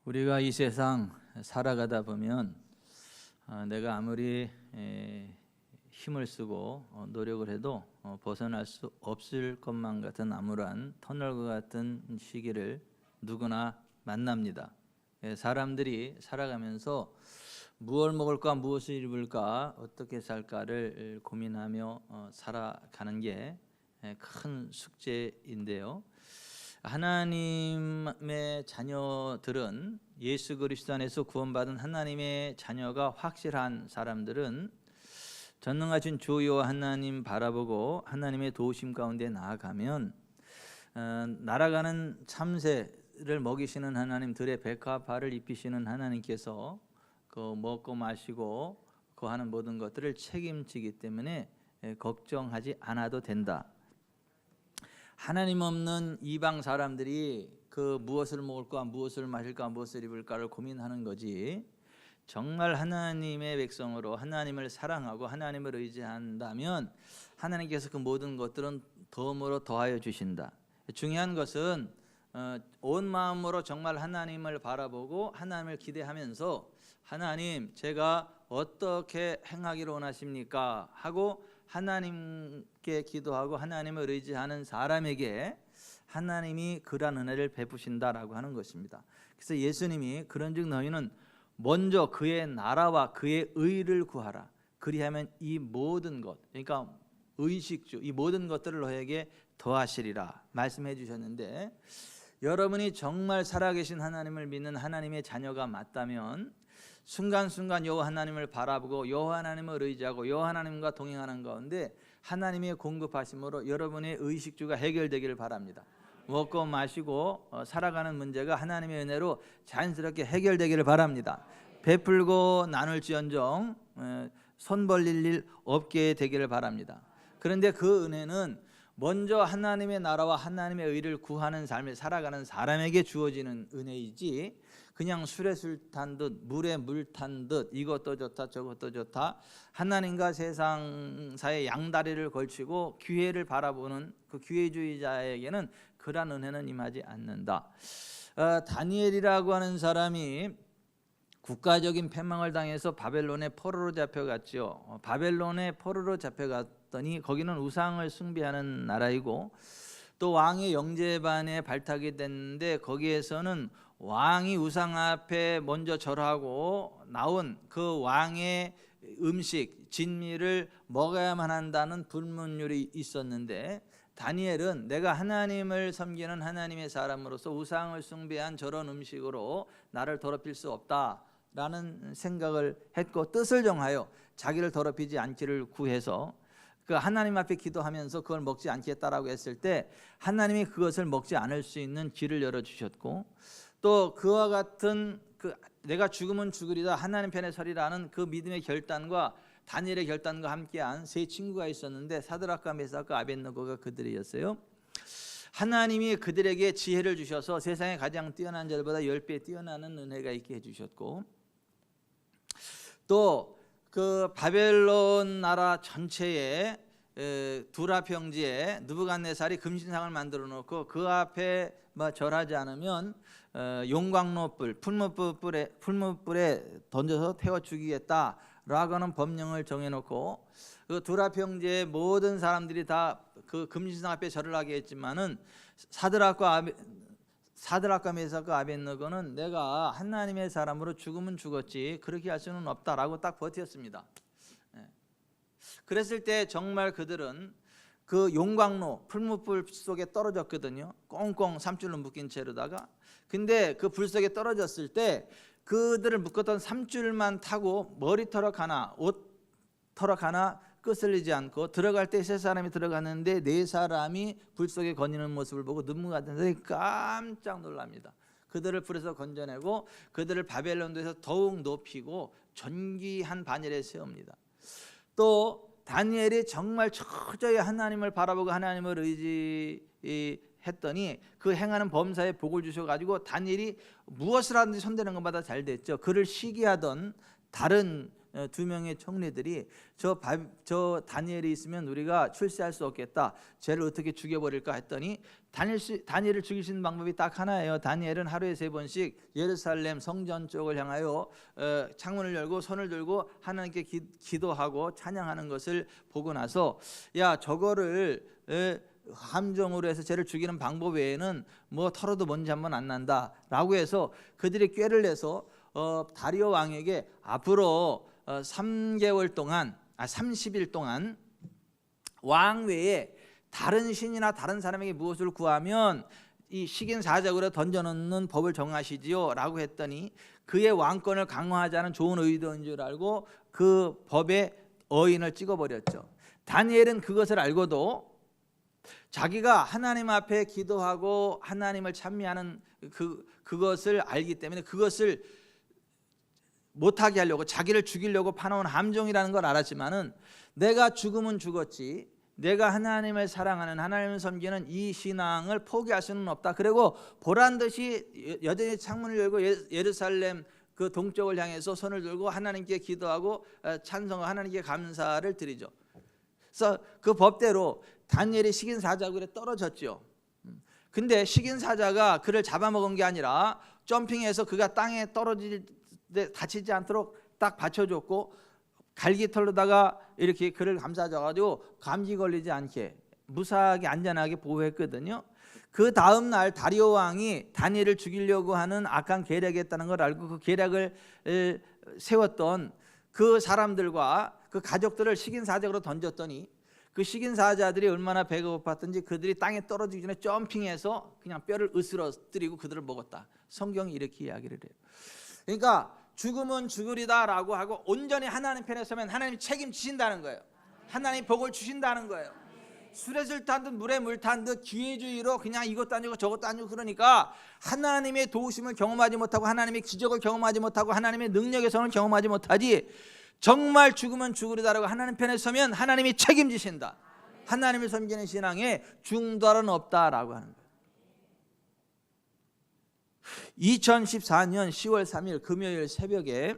우리가 이 세상 살아가다 보면 내가 아무리 힘을 쓰고 노력을 해도 벗어날 수 없을 것만 같은 암울한 터널과 같은 시기를 누구나 만납니다. 사람들이 살아가면서 무엇을 먹을까, 무엇을 입을까, 어떻게 살까를 고민하며 살아가는 게 큰 숙제인데요. 하나님의 자녀들은, 예수 그리스도 안에서 구원받은 하나님의 자녀가 확실한 사람들은 전능하신 주 여호와 하나님 바라보고 하나님의 도우심 가운데 나아가면 날아가는 참새를 먹이시는 하나님, 들의 백합화를 입히시는 하나님께서 그 먹고 마시고 그 하는 모든 것들을 책임지기 때문에 걱정하지 않아도 된다. 하나님 없는 이방 사람들이 그 무엇을 먹을까, 무엇을 마실까, 무엇을 입을까를 고민하는 거지, 정말 하나님의 백성으로 하나님을 사랑하고 하나님을 의지한다면 하나님께서 그 모든 것들은 덤으로 더하여 주신다. 중요한 것은 온 마음으로 정말 하나님을 바라보고 하나님을 기대하면서 하나님, 제가 어떻게 행하기를 원하십니까? 하고 하나님께 기도하고 하나님을 의지하는 사람에게 하나님이 그러한 은혜를 베푸신다라고 하는 것입니다. 그래서 예수님이 그런즉 너희는 먼저 그의 나라와 그의 의를 구하라. 그리하면 이 모든 것, 그러니까 의식주, 이 모든 것들을 너에게 더하시리라 말씀해 주셨는데, 여러분이 정말 살아계신 하나님을 믿는 하나님의 자녀가 맞다면 순간순간 여호와 하나님을 바라보고 여호와 하나님을 의지하고 여호와 하나님과 동행하는 가운데 하나님의 공급하심으로 여러분의 의식주가 해결되기를 바랍니다. 먹고 마시고 살아가는 문제가 하나님의 은혜로 자연스럽게 해결되기를 바랍니다. 베풀고 나눌지언정 손 벌릴 일 없게 되기를 바랍니다. 그런데 그 은혜는 먼저 하나님의 나라와 하나님의 의를 구하는 삶을 살아가는 사람에게 주어지는 은혜이지, 그냥 술에 술 탄 듯 물에 물 탄 듯 이것도 좋다 저것도 좋다 하나님과 세상 사이의 양다리를 걸치고 기회를 바라보는 그 기회주의자에게는 그러한 은혜는 임하지 않는다. 다니엘이라고 하는 사람이 국가적인 패망을 당해서 바벨론의 포로로 잡혀갔죠. 바벨론의 포로로 잡혀갔더니 거기는 우상을 숭배하는 나라이고 또 왕의 영제반에 발탁이 됐는데 거기에서는 왕이 우상 앞에 먼저 절하고 나온 그 왕의 음식 진미를 먹어야만 한다는 불문율이 있었는데, 다니엘은 내가 하나님을 섬기는 하나님의 사람으로서 우상을 숭배한 저런 음식으로 나를 더럽힐 수 없다라는 생각을 했고 뜻을 정하여 자기를 더럽히지 않기를 구해서 그 하나님 앞에 기도하면서 그걸 먹지 않겠다라고 했을 때 하나님이 그것을 먹지 않을 수 있는 길을 열어주셨고, 또 그와 같은 그 내가 죽으면 죽으리다 하나님 편에 서리라는 그 믿음의 결단과 다니엘의 결단과 함께한 세 친구가 있었는데 사드락과 메삭과 아벳느고가 그들이었어요. 하나님이 그들에게 지혜를 주셔서 세상에 가장 뛰어난 자들보다 10배 뛰어나는 은혜가 있게 해주셨고, 또 그 바벨론 나라 전체에 두라 평지에 느부갓네살이 금신상을 만들어 놓고 그 앞에 절하지 않으면 용광로불 풀무불에 던져서 태워 죽이겠다라고 하는 법령을 정해놓고 그 두라 평지의 모든 사람들이 다 그 금신상 앞에 절을 하게 했지만은 사드락과 메삭과 아벳느고는 내가 하나님의 사람으로 죽으면 죽었지 그렇게 할 수는 없다라고 딱 버텼습니다. 그랬을 때 정말 그들은 그 용광로 풀무불 속에 떨어졌거든요. 꽁꽁 삼줄로 묶인 채로다가. 근데 그 불 속에 떨어졌을 때 그들을 묶었던 삼줄만 타고 머리털어 하나, 옷털어 하나 끄슬리지 않고 들어갈 때 세 사람이 들어갔는데 네 사람이 불 속에 거니는 모습을 보고 느부갓네살이 깜짝 놀랍니다. 그들을 불에서 건져내고 그들을 바벨론도에서 더욱 높이고 존귀한 반열에 세웁니다. 또 다니엘이 정말 철저히 하나님을 바라보고 하나님을 의지했더니 그 행하는 범사에 복을 주셔가지고 다니엘이 무엇을 하든지 손대는 것마다 잘 됐죠. 그를 시기하던 다른 두 명의 총리들이 저 다니엘이 있으면 우리가 출세할 수 없겠다, 쟤를 어떻게 죽여버릴까 했더니 다니엘을 죽이시는 방법이 딱 하나예요. 다니엘은 하루에 3번씩 예루살렘 성전 쪽을 향하여 창문을 열고 손을 들고 하나님께 기도하고 찬양하는 것을 보고 나서, 야, 저거를 함정으로 해서 쟤를 죽이는 방법 외에는 뭐 털어도 먼지 한 번 안 난다 라고 해서 그들이 꾀를 내서 다리오 왕에게 앞으로 30일 동안 왕 외에 다른 신이나 다른 사람에게 무엇을 구하면 이 식인 사적으로 던져놓는 법을 정하시지요 라고 했더니, 그의 왕권을 강화하자는 좋은 의도인 줄 알고 그 법에 어인을 찍어버렸죠. 다니엘은 그것을 알고도 자기가 하나님 앞에 기도하고 하나님을 찬미하는 그것을 알기 때문에 그것을 못하게 하려고, 자기를 죽이려고 파놓은 함정이라는 걸 알았지만은, 내가 죽으면 죽었지, 내가 하나님을 사랑하는, 하나님을 섬기는 이 신앙을 포기할 수는 없다. 그리고 보란듯이 여전히 창문을 열고 예루살렘 그 동쪽을 향해서 손을 들고 하나님께 기도하고 찬송하고 하나님께 감사를 드리죠. 그래서 그 법대로 다니엘이 식인 사자굴에 떨어졌죠. 근데 식인 사자가 그를 잡아먹은 게 아니라 점핑해서 그가 땅에 떨어질 때 다치지 않도록 딱 받쳐줬고, 갈기털로다가 이렇게 그를 감싸줘가지고 감기 걸리지 않게 무사하게 안전하게 보호했거든요. 그 다음 날 다리오 왕이 다니엘을 죽이려고 하는 악한 계략이 있다는 걸 알고 그 계략을 세웠던 그 사람들과 그 가족들을 식인 사자로 던졌더니, 그 식인 사자들이 얼마나 배가 고팠던지 그들이 땅에 떨어지기 전에 점핑해서 그냥 뼈를 으스러뜨리고 그들을 먹었다. 성경이 이렇게 이야기를 해요. 그러니까 죽으면 죽으리다 라고 하고 온전히 하나님 편에 서면 하나님이 책임지신다는 거예요. 하나님이 복을 주신다는 거예요. 술에 술 탄 듯 물에 물 탄 듯 기회주의로 그냥 이것도 아니고 저것도 아니고, 그러니까 하나님의 도우심을 경험하지 못하고 하나님의 기적을 경험하지 못하고 하나님의 능력의 손을 경험하지 못하지, 정말 죽으면 죽으리다라고 하나님 편에 서면 하나님이 책임지신다. 하나님을 섬기는 신앙에 중도는 없다라고 하는 거예요. 2014년 10월 3일 금요일 새벽에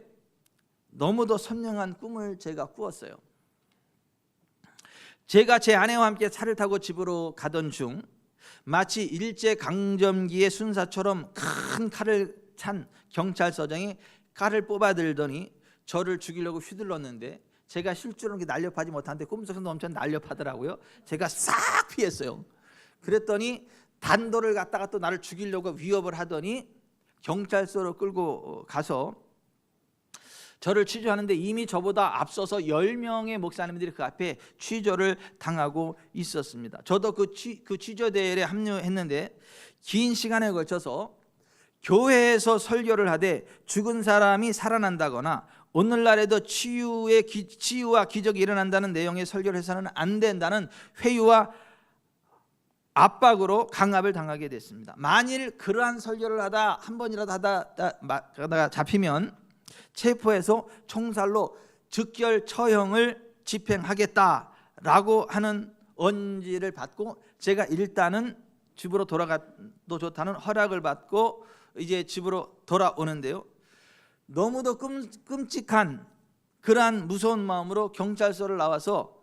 너무도 선명한 꿈을 제가 꾸었어요. 제가 제 아내와 함께 차를 타고 집으로 가던 중 마치 일제강점기의 순사처럼 큰 칼을 찬 경찰서장이 칼을 뽑아들더니 저를 죽이려고 휘둘렀는데, 제가 실제로는 날렵하지 못한데 꿈속에서 엄청 날렵하더라고요. 제가 싹 피했어요. 그랬더니 단도를 갖다가 또 나를 죽이려고 위협을 하더니 경찰서로 끌고 가서 저를 취조하는데, 이미 저보다 앞서서 10명의 목사님들이 그 앞에 취조를 당하고 있었습니다. 저도 그 취조 대회에 합류했는데, 긴 시간에 걸쳐서 교회에서 설교를 하되 죽은 사람이 살아난다거나 오늘날에도 치유와 기적이 일어난다는 내용의 설교를 해서는 안 된다는 회유와 압박으로 강압을 당하게 됐습니다. 만일 그러한 설교를 하다 한 번이라도 하다가 잡히면 체포해서 총살로 즉결 처형을 집행하겠다라고 하는 언지를 받고, 제가 일단은 집으로 돌아가도 좋다는 허락을 받고 이제 집으로 돌아오는데요, 너무도 끔찍한 그러한 무서운 마음으로 경찰서를 나와서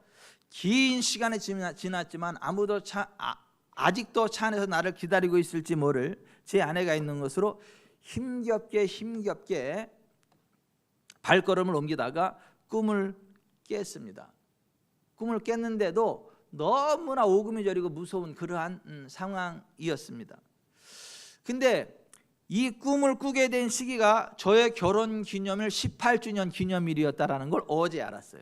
긴 시간이 지났지만 아무도 아직도 차 안에서 나를 기다리고 있을지 모를 제 아내가 있는 것으로 힘겹게 발걸음을 옮기다가 꿈을 깼습니다. 꿈을 깼는데도 너무나 오금이 저리고 무서운 그러한 상황이었습니다. 근데 이 꿈을 꾸게 된 시기가 저의 결혼 기념일 18주년 기념일이었다라는 걸 어제 알았어요.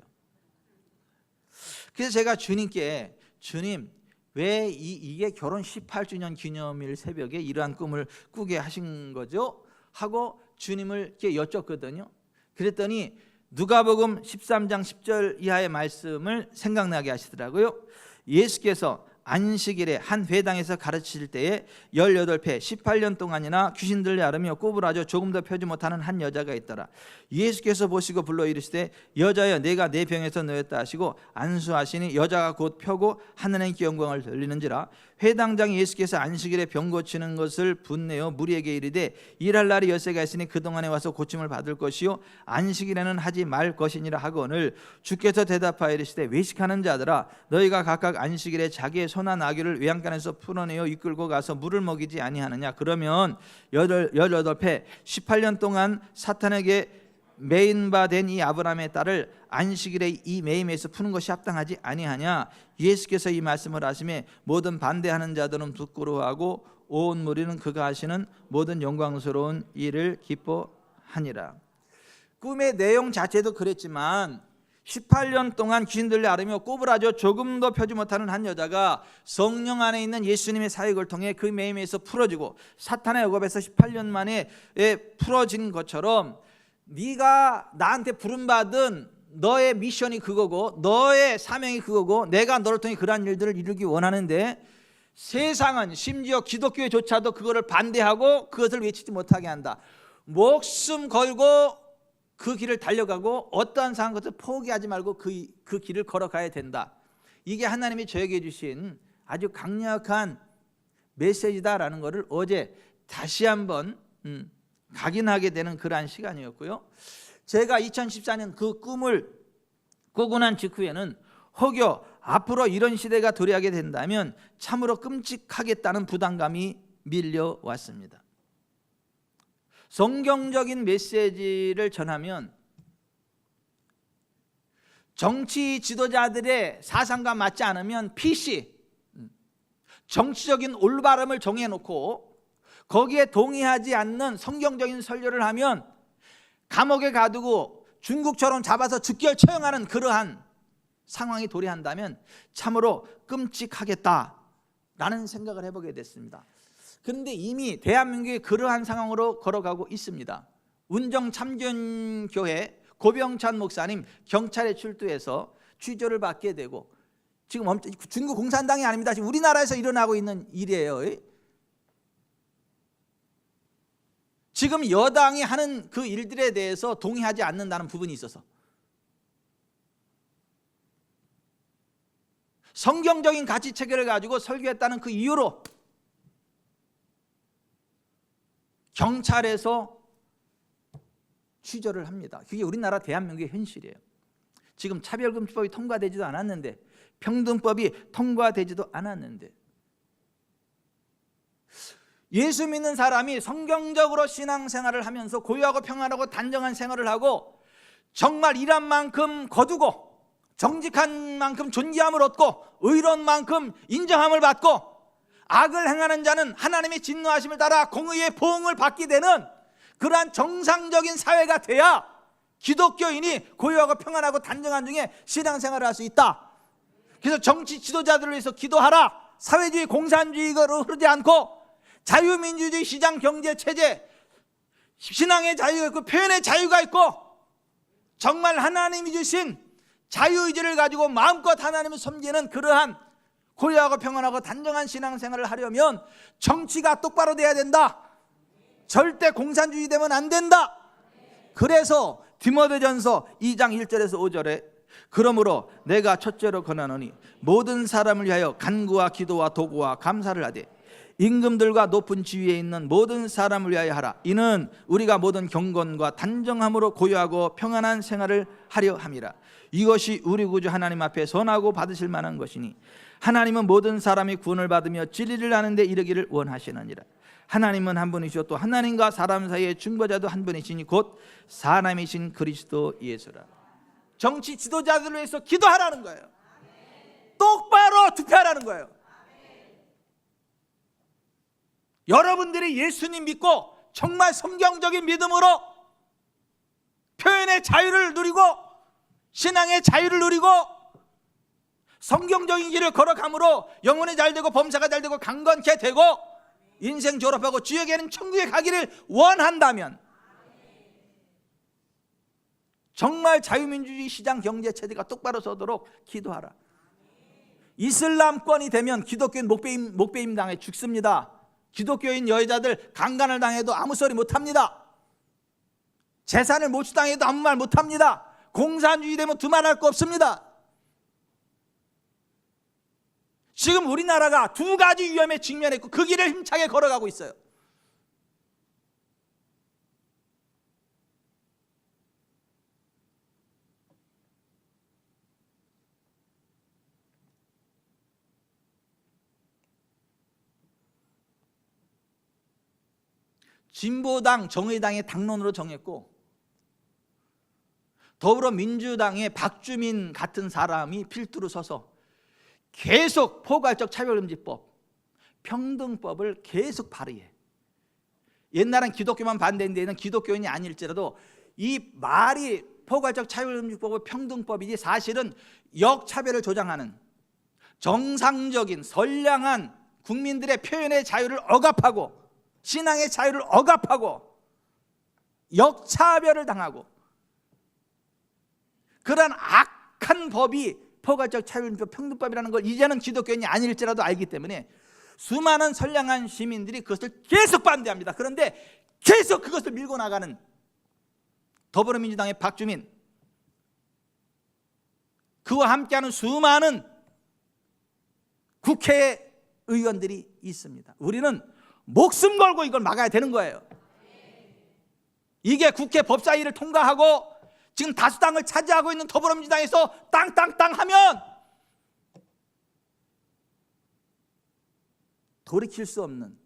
그래서 제가 주님께, 주님, 왜 이게 결혼 18주년 기념일 새벽에 이러한 꿈을 꾸게 하신 거죠? 하고 주님을 이렇게 여쭙거든요. 그랬더니 누가복음 13장 10절 이하의 말씀을 생각나게 하시더라고요. 예수께서 안식일에 한 회당에서 가르칠 때에 18배 18년 동안이나 귀신들을 앓으며 꼬부라져 조금 더 펴지 못하는 한 여자가 있더라. 예수께서 보시고 불러 이르시되 여자여 내가 내 병에서 놓였다 하시고 안수하시니 여자가 곧 펴고 하나님께 영광을 돌리는지라. 회당장이 예수께서 안식일에 병 고치는 것을 분내어 무리에게 이르되 일할 날이 엿새가 있으니 그동안에 와서 고침을 받을 것이요 안식일에는 하지 말 것이니라 하거늘 주께서 대답하여 이르시되 외식하는 자들아 너희가 각각 안식일에 자기의 소나 나귀를 외양간에서 풀어내어 이끌고 가서 물을 먹이지 아니하느냐. 그러면 18배 18년 동안 사탄에게 매인 바 된 이 아브라함의 딸을 안식일에 이 매임에서 푸는 것이 합당하지 아니하냐. 예수께서 이 말씀을 하시매 모든 반대하는 자들은 부끄러워하고 온 무리는 그가 하시는 모든 영광스러운 일을 기뻐하니라. 꿈의 내용 자체도 그랬지만 18년 동안 귀신들을 앓으며 꼬부라져 조금도 펴지 못하는 한 여자가 성령 안에 있는 예수님의 사역을 통해 그 매임에서 풀어지고 사탄의 억압에서 18년 만에 풀어진 것처럼 네가 나한테 부름받은 너의 미션이 그거고 너의 사명이 그거고 내가 너를 통해 그러한 일들을 이루기 원하는데 세상은 심지어 기독교회조차도 그거를 반대하고 그것을 외치지 못하게 한다. 목숨 걸고 그 길을 달려가고 어떠한 상황 것을 포기하지 말고 그 길을 걸어가야 된다. 이게 하나님이 저에게 주신 아주 강력한 메시지다라는 것을 어제 다시 한번 각인하게 되는 그러한 시간이었고요. 제가 2014년 그 꿈을 꾸고 난 직후에는 혹여 앞으로 이런 시대가 도래하게 된다면 참으로 끔찍하겠다는 부담감이 밀려왔습니다. 성경적인 메시지를 전하면 정치 지도자들의 사상과 맞지 않으면 PC, 정치적인 올바름을 정해놓고 거기에 동의하지 않는 성경적인 설교를 하면 감옥에 가두고 중국처럼 잡아서 즉결 처형하는 그러한 상황이 도래한다면 참으로 끔찍하겠다라는 생각을 해보게 됐습니다. 그런데 이미 대한민국이 그러한 상황으로 걸어가고 있습니다. 운정참전교회 고병찬 목사님 경찰에 출두해서 취조를 받게 되고 지금 중국 공산당이 아닙니다. 지금 우리나라에서 일어나고 있는 일이에요. 지금 여당이 하는 그 일들에 대해서 동의하지 않는다는 부분이 있어서 성경적인 가치 체계를 가지고 설교했다는 그 이유로 경찰에서 취조를 합니다. 그게 우리나라 대한민국의 현실이에요. 지금 차별금지법이 통과되지도 않았는데 평등법이 통과되지도 않았는데 예수 믿는 사람이 성경적으로 신앙생활을 하면서 고요하고 평안하고 단정한 생활을 하고 정말 일한 만큼 거두고 정직한 만큼 존귀함을 얻고 의로운 만큼 인정함을 받고 악을 행하는 자는 하나님의 진노하심을 따라 공의의 보응을 받게 되는 그러한 정상적인 사회가 돼야 기독교인이 고요하고 평안하고 단정한 중에 신앙생활을 할 수 있다. 그래서 정치 지도자들을 위해서 기도하라. 사회주의 공산주의로 흐르지 않고 자유민주주의 시장 경제 체제, 신앙의 자유가 있고 표현의 자유가 있고 정말 하나님이 주신 자유의지를 가지고 마음껏 하나님을 섬기는 그러한 고요하고 평안하고 단정한 신앙생활을 하려면 정치가 똑바로 돼야 된다. 절대 공산주의 되면 안 된다. 그래서 디모데전서 2장 1절에서 5절에 그러므로 내가 첫째로 권하노니 모든 사람을 위하여 간구와 기도와 도구와 감사를 하되 임금들과 높은 지위에 있는 모든 사람을 위하여 하라. 이는 우리가 모든 경건과 단정함으로 고요하고 평안한 생활을 하려 함이라. 이것이 우리 구주 하나님 앞에 선하고 받으실 만한 것이니 하나님은 모든 사람이 구원을 받으며 진리를 아는 데 이르기를 원하시느니라. 하나님은 한 분이시오 또 하나님과 사람 사이의 중보자도 한 분이시니 곧 사람이신 그리스도 예수라. 정치 지도자들을 위해서 기도하라는 거예요. 똑바로 투표하라는 거예요. 여러분들이 예수님 믿고 정말 성경적인 믿음으로 표현의 자유를 누리고 신앙의 자유를 누리고 성경적인 길을 걸어감으로 영혼이 잘되고 범사가 잘되고 강건케 되고 인생 졸업하고 주에게는 천국에 가기를 원한다면 정말 자유민주주의 시장 경제 체제가 똑바로 서도록 기도하라. 이슬람권이 되면 기독교인 목배임 당해 죽습니다. 기독교인 여자들 강간을 당해도 아무 소리 못합니다. 재산을 몰수당해도 아무 말 못합니다. 공산주의 되면 두말할 거 없습니다. 지금 우리나라가 두 가지 위험에 직면했고 그 길을 힘차게 걸어가고 있어요. 진보당, 정의당의 당론으로 정했고 더불어민주당의 박주민 같은 사람이 필두로 서서 계속 포괄적 차별금지법, 평등법을 계속 발의해. 옛날엔 기독교만 반대했는데 얘는 기독교인이 아닐지라도 이 말이 포괄적 차별금지법은 평등법이지 사실은 역차별을 조장하는 정상적인 선량한 국민들의 표현의 자유를 억압하고 신앙의 자유를 억압하고 역차별을 당하고 그러한 악한 법이 포괄적 차별금지법 평등법이라는 걸 이제는 기독교인이 아닐지라도 알기 때문에 수많은 선량한 시민들이 그것을 계속 반대합니다. 그런데 계속 그것을 밀고 나가는 더불어민주당의 박주민, 그와 함께하는 수많은 국회의원들이 있습니다. 우리는 목숨 걸고 이걸 막아야 되는 거예요. 이게 국회 법사위를 통과하고 지금 다수당을 차지하고 있는 더불어민주당에서 땅땅땅 하면 돌이킬 수 없는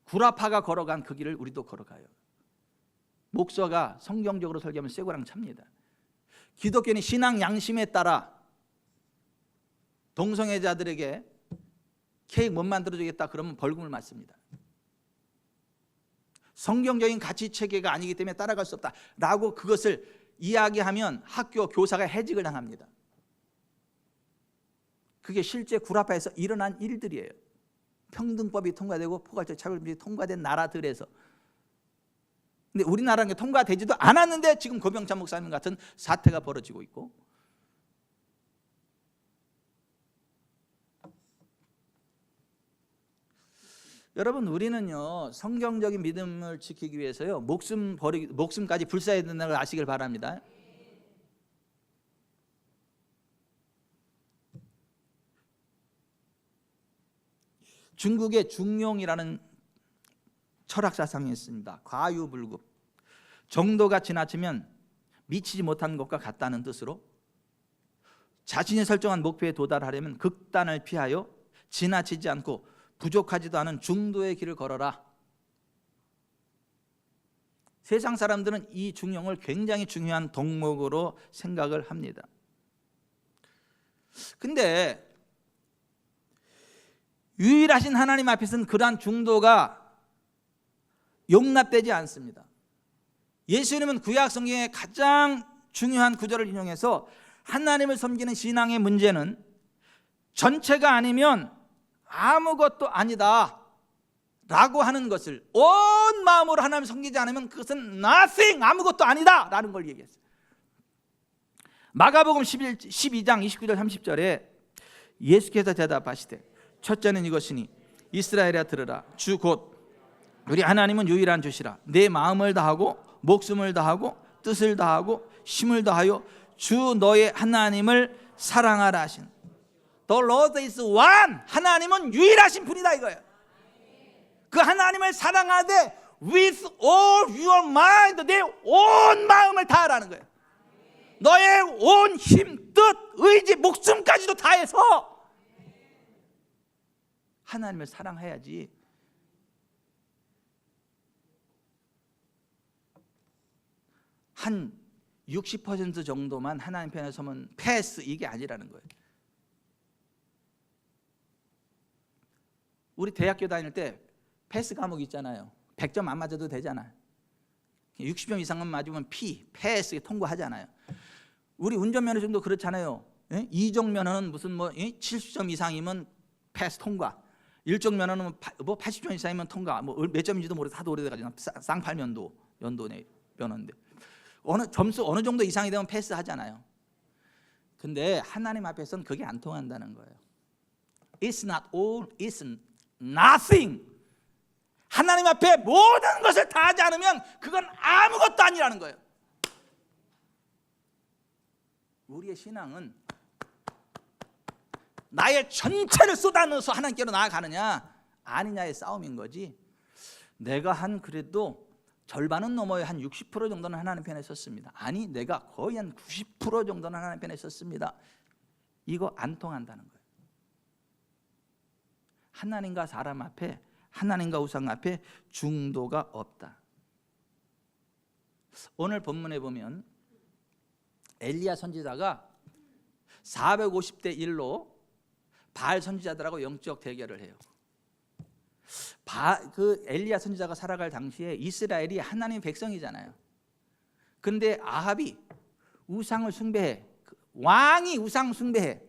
구라파가 걸어간 그 길을 우리도 걸어가요. 목사가 성경적으로 설교하면 쇠고랑 찹니다. 기독교인이 신앙 양심에 따라 동성애자들에게 케이크 못 만들어주겠다 그러면 벌금을 맞습니다. 성경적인 가치 체계가 아니기 때문에 따라갈 수 없다 라고 그것을 이야기하면 학교 교사가 해직을 당합니다. 그게 실제 구라파에서 일어난 일들이에요. 평등법이 통과되고 포괄적 차별금지 통과된 나라들에서. 근데 우리나라는 게 통과되지도 않았는데 지금 고병찬 목사님 같은 사태가 벌어지고 있고, 여러분 우리는요 성경적인 믿음을 지키기 위해서요 목숨까지 불사해야 된다는 걸 아시길 바랍니다. 중국의 중용이라는 철학 사상이 있습니다. 과유불급, 정도가 지나치면 미치지 못하는 것과 같다는 뜻으로 자신이 설정한 목표에 도달하려면 극단을 피하여 지나치지 않고 부족하지도 않은 중도의 길을 걸어라. 세상 사람들은 이 중용을 굉장히 중요한 덕목으로 생각을 합니다. 근데 유일하신 하나님 앞에서는 그러한 중도가 용납되지 않습니다. 예수님은 구약 성경의 가장 중요한 구절을 인용해서 하나님을 섬기는 신앙의 문제는 전체가 아니면 아무것도 아니다 라고 하는 것을, 온 마음으로 하나님을 섬기지 않으면 그것은 nothing, 아무것도 아니다 라는 걸 얘기했어요. 마가복음 12장 29절 30절에 예수께서 대답하시되 첫째는 이것이니 이스라엘아 들으라. 주 곧 우리 하나님은 유일한 주시라. 내 마음을 다하고 목숨을 다하고 뜻을 다하고 힘을 다하여 주 너의 하나님을 사랑하라 하신. The Lord is one. 하나님은 유일하신 분이다 이거예요. 그 하나님을 사랑하되 with all your mind, 내 온 마음을 다하라는 거예요. 너의 온 힘, 뜻, 의지, 목숨까지도 다해서 하나님을 사랑해야지. 한 60% 정도만 하나님 편에 서면 패스, 이게 아니라는 거예요. 우리 대학교 다닐 때 패스 과목 있잖아요. 100점 안 맞아도 되잖아요. 60점 이상은 맞으면 패스 통과하잖아요. 우리 운전면허증도 그렇잖아요. 예? 2종 면허는 무슨 70점 이상이면 패스 통과, 1종 면허는 80점 이상이면 통과, 몇 점인지도 모르겠어. 하도 오래돼가지고 쌍팔면도 연도네 면허인데 어느 점수 어느 정도 이상이 되면 패스 하잖아요. 근데 하나님 앞에서는 그게 안 통한다는 거예요. It's not all, it's nothing. 하나님 앞에 모든 것을 다 하지 않으면 그건 아무것도 아니라는 거예요. 우리의 신앙은 나의 전체를 쏟아넣어서 하나님께로 나아가느냐 아니냐의 싸움인 거지. 내가 한 그래도 절반은 넘어요. 한 60% 정도는 하나님 편에 섰습니다. 아니 내가 거의 한 90% 정도는 하나님 편에 섰습니다. 이거 안 통한다는 거예요. 하나님과 사람 앞에, 하나님과 우상 앞에 중도가 없다. 오늘 본문에 보면 엘리야 선지자가 450대 1로 바알 선지자들하고 영적 대결을 해요. 그 엘리야 선지자가 살아갈 당시에 이스라엘이 하나님 백성이잖아요. 그런데 아합이 우상을 숭배해. 왕이 우상 숭배해.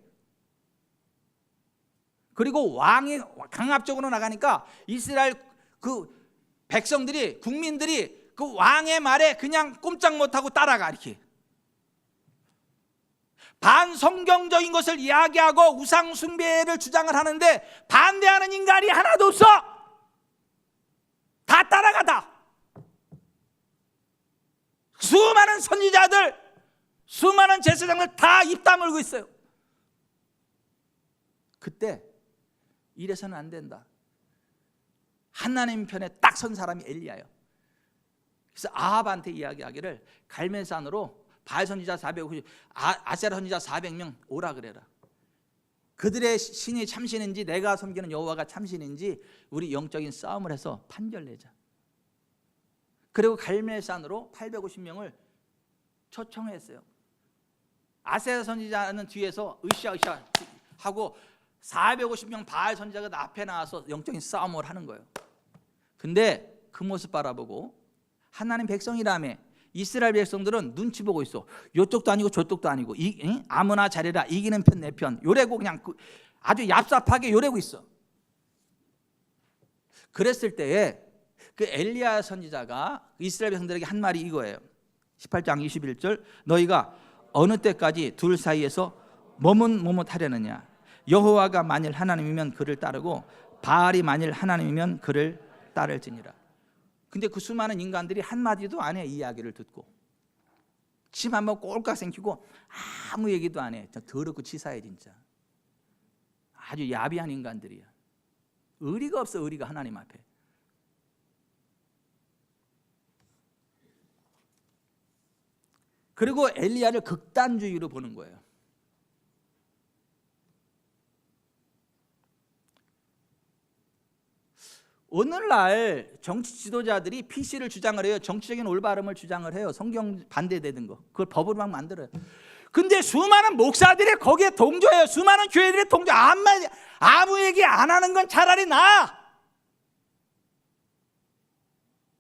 그리고 왕이 강압적으로 나가니까 이스라엘 그 백성들이, 국민들이 그 왕의 말에 그냥 꼼짝 못하고 따라가. 이렇게 반성경적인 것을 이야기하고 우상 숭배를 주장을 하는데 반대하는 인간이 하나도 없어. 다 따라가다. 수많은 선지자들, 수많은 제사장들 다 입 다물고 있어요. 그때 이래서는 안 된다. 하나님 편에 딱 선 사람이 엘리야예요. 그래서 아합한테 이야기하기를 갈멜산으로 바알 선지자 450, 아세라 선지자 400명 오라 그래라. 그들의 신이 참신인지 내가 섬기는 여호와가 참신인지 우리 영적인 싸움을 해서 판결내자. 그리고 갈멜산으로 850명을 초청했어요. 아세라 선지자는 뒤에서 으쌰으쌰 하고 450명 바알 선지자가 앞에 나와서 영적인 싸움을 하는 거예요. 근데 그 모습 바라보고 하나님 백성이라며 이스라엘 백성들은 눈치 보고 있어. 이쪽도 아니고 저쪽도 아니고 아무나 잘해라, 이기는 편 내 편 요래고 그냥 아주 얍삽하게 요래고 있어. 그랬을 때에 그 엘리야 선지자가 이스라엘 백성들에게 한 말이 이거예요. 18장 21절 너희가 어느 때까지 둘 사이에서 머뭇머뭇하려느냐. 여호와가 만일 하나님이면 그를 따르고 바알이 만일 하나님이면 그를 따를지니라. 근데 그 수많은 인간들이 한마디도 안 해. 이 이야기를 듣고 침 한번 꼴깍 생기고 아무 얘기도 안 해. 더럽고 치사해 진짜. 아주 야비한 인간들이야. 의리가 없어. 의리가 하나님 앞에. 그리고 엘리야를 극단주의로 보는 거예요. 오늘날 정치 지도자들이 PC를 주장을 해요. 정치적인 올바름을 주장을 해요. 성경 반대되는 거 그걸 법으로 막 만들어요. 근데 수많은 목사들이 거기에 동조해요. 수많은 교회들이 동조. 아무 얘기 안 하는 건 차라리 나아.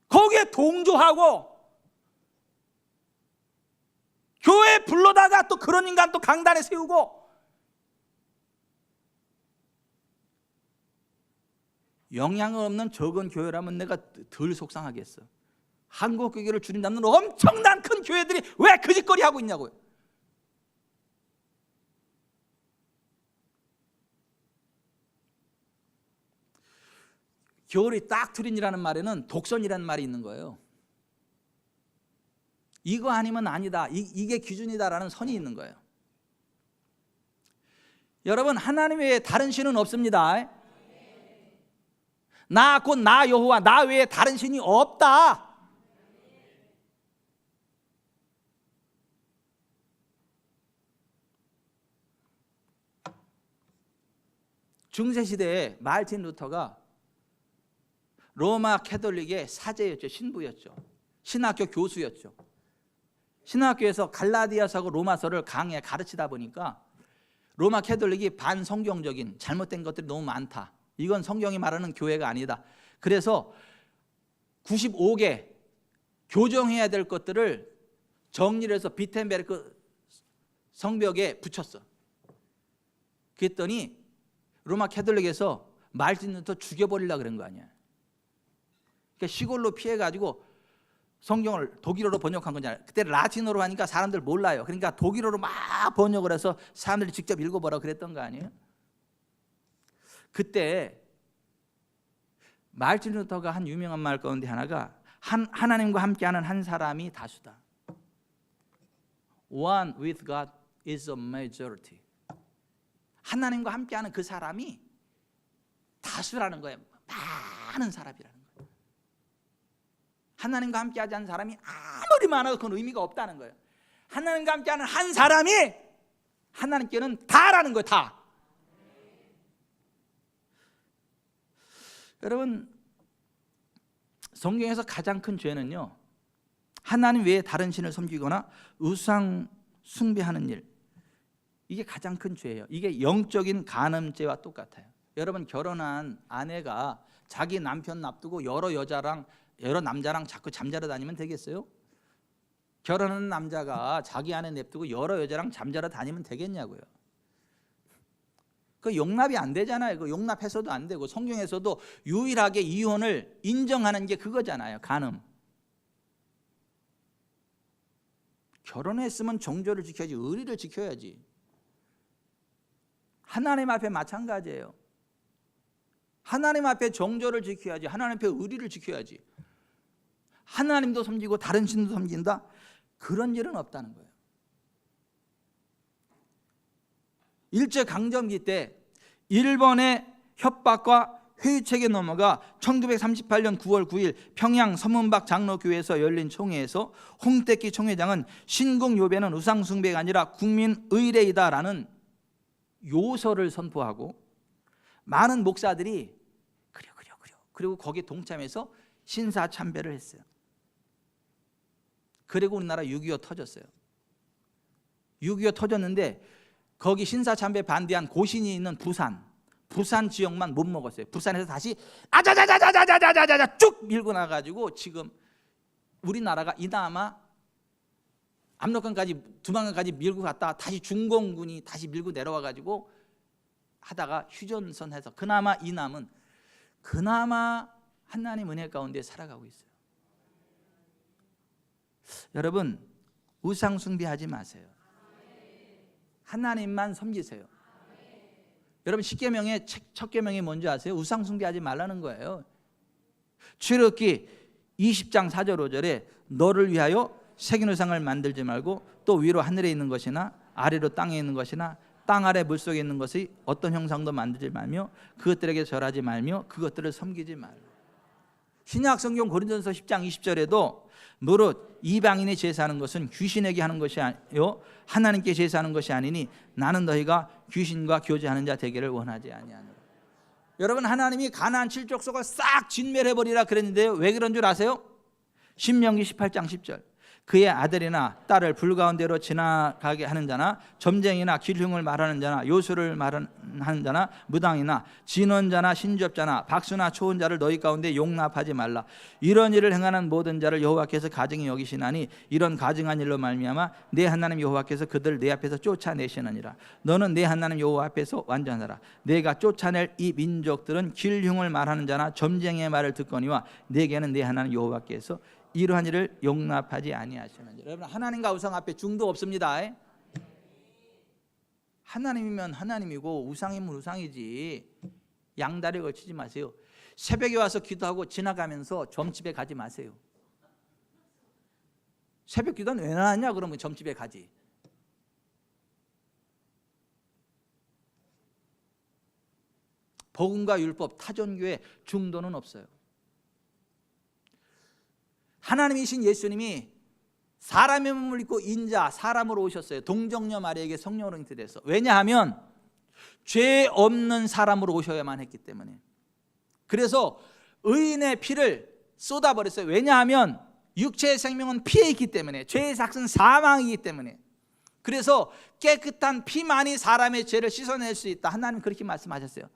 거기에 동조하고 교회 불러다가 또 그런 인간 또 강단에 세우고. 영향을 없는 적은 교회라면 내가 덜 속상하겠어. 한국 교회를 주님 잡는 엄청난 큰 교회들이 왜 그 짓거리 하고 있냐고요. 겨울이 딱 둘이라는 말에는 독선이라는 말이 있는 거예요. 이거 아니면 아니다. 이게 기준이다라는 선이 있는 거예요. 여러분 하나님 외에 다른 신은 없습니다. 나 곧 나 여호와, 나 외에 다른 신이 없다. 중세시대에 마르틴 루터가 로마 캐톨릭의 사제였죠. 신부였죠. 신학교 교수였죠. 신학교에서 갈라디아서하고 로마서를 강의에 가르치다 보니까 로마 캐톨릭이 반성경적인 잘못된 것들이 너무 많다. 이건 성경이 말하는 교회가 아니다. 그래서 95개 교정해야 될 것들을 정리를 해서 비텐베르크 성벽에 붙였어. 그랬더니 로마 캐톨릭에서 마르틴 루터 죽여버리려고 그런 거 아니야. 그러니까 시골로 피해가지고 성경을 독일어로 번역한 거잖아요. 그때 라틴어로 하니까 사람들 몰라요. 그러니까 독일어로 막 번역을 해서 사람들이 직접 읽어보라고 그랬던 거 아니에요? 그때 말틴 루터가 한 유명한 말 가운데 하나가 하나님과 함께하는 한 사람이 다수다. One with God is a majority. 하나님과 함께하는 그 사람이 다수라는 거예요. 많은 사람이라는 거예요. 하나님과 함께하지 않는 사람이 아무리 많아도 그건 의미가 없다는 거예요. 하나님과 함께하는 한 사람이 하나님께는 다라는 거예요. 다. 여러분, 성경에서 가장 큰 죄는요, 하나님 외에 다른 신을 섬기거나 우상 숭배하는 일, 이게 가장 큰 죄예요. 이게 영적인 간음죄와 똑같아요. 여러분, 결혼한 아내가 자기 남편 놔두고 여러 남자랑 자꾸 잠자러 다니면 되겠어요? 결혼한 남자가 자기 아내 냅두고 여러 여자랑 잠자러 다니면 되겠냐고요. 그 용납이 안 되잖아요. 그 용납해서도 안 되고, 성경에서도 유일하게 이혼을 인정하는 게 그거잖아요. 간음. 결혼했으면 정조를 지켜야지, 의리를 지켜야지. 하나님 앞에 마찬가지예요. 하나님 앞에 정조를 지켜야지, 하나님 앞에 의리를 지켜야지. 하나님도 섬기고 다른 신도 섬긴다? 그런 일은 없다는 거예요. 일제강점기 때 일본의 협박과 회유책에 넘어가 1938년 9월 9일 평양 서문박 장로교회에서 열린 총회에서 홍택기 총회장은 신궁요배는 우상숭배가 아니라 국민의례이다라는 요서를 선포하고, 많은 목사들이 그래 그리고 거기에 동참해서 신사참배를 했어요. 그리고 우리나라 6.25 터졌어요. 6.25 터졌는데 거기 신사참배 반대한 고신이 있는 부산 지역만 못 먹었어요. 부산에서 다시 아자자자자자자자자자 쭉 밀고 나가지고 지금 우리나라가 이나마 압록강까지, 두만강까지 밀고 갔다 다시 중공군이 다시 밀고 내려와가지고 하다가 휴전선해서 그나마 이남은 그나마 하나님 은혜 가운데 살아가고 있어요. 여러분, 우상 숭배하지 마세요. 하나님만 섬기세요. 여러분, 10계명의 첫 계명이 뭔지 아세요? 우상 숭배하지 말라는 거예요. 출애굽기 20장 4절 5절에 너를 위하여 새긴 우상을 만들지 말고 또 위로 하늘에 있는 것이나 아래로 땅에 있는 것이나 땅 아래 물속에 있는 것이 어떤 형상도 만들지 말며 그것들에게 절하지 말며 그것들을 섬기지 말라. 신약 성경 고린도전서 10장 20절에도 무릇 이방인이 제사하는 것은 귀신에게 하는 것이 아니요 하나님께 제사하는 것이 아니니 나는 너희가 귀신과 교제하는 자 되기를 원하지 아니하노라. 여러분, 하나님이 가나안 7족속을 싹 진멸해버리라 그랬는데요, 왜 그런 줄 아세요? 신명기 18장 10절 그의 아들이나 딸을 불 가운데로 지나가게 하는 자나 점쟁이나 길흉을 말하는 자나 요술을 말하는 자나 무당이나 진원자나 신접자나 박수나 초혼자를 너희 가운데 용납하지 말라. 이런 일을 행하는 모든 자를 여호와께서 가증히 여기시나니 이런 가증한 일로 말미암아 내 하나님 여호와께서 그들을 내 앞에서 쫓아내시느니라. 너는 내 하나님 여호와 앞에서 완전하라. 내가 쫓아낼 이 민족들은 길흉을 말하는 자나 점쟁이의 말을 듣거니와 내게는 내 하나님 여호와께서 이러한 일을 용납하지 아니하시느니라. 여러분, 하나님과 우상 앞에 중도 없습니다. 하나님이면 하나님이고 우상이면 우상이지. 양다리 걸치지 마세요. 새벽에 와서 기도하고 지나가면서 점집에 가지 마세요. 새벽 기도는 왜 나왔냐 그러면 점집에 가지. 복음과 율법, 타전교회 중도는 없어요. 하나님이신 예수님이 사람의 몸을 입고 인자 사람으로 오셨어요. 동정녀 마리아에게 성령으로 잉태돼서. 왜냐하면 죄 없는 사람으로 오셔야만 했기 때문에. 그래서 의인의 피를 쏟아버렸어요. 왜냐하면 육체의 생명은 피에 있기 때문에, 죄의 삭은 사망이기 때문에. 그래서 깨끗한 피만이 사람의 죄를 씻어낼 수 있다. 하나님 그렇게 말씀하셨어요.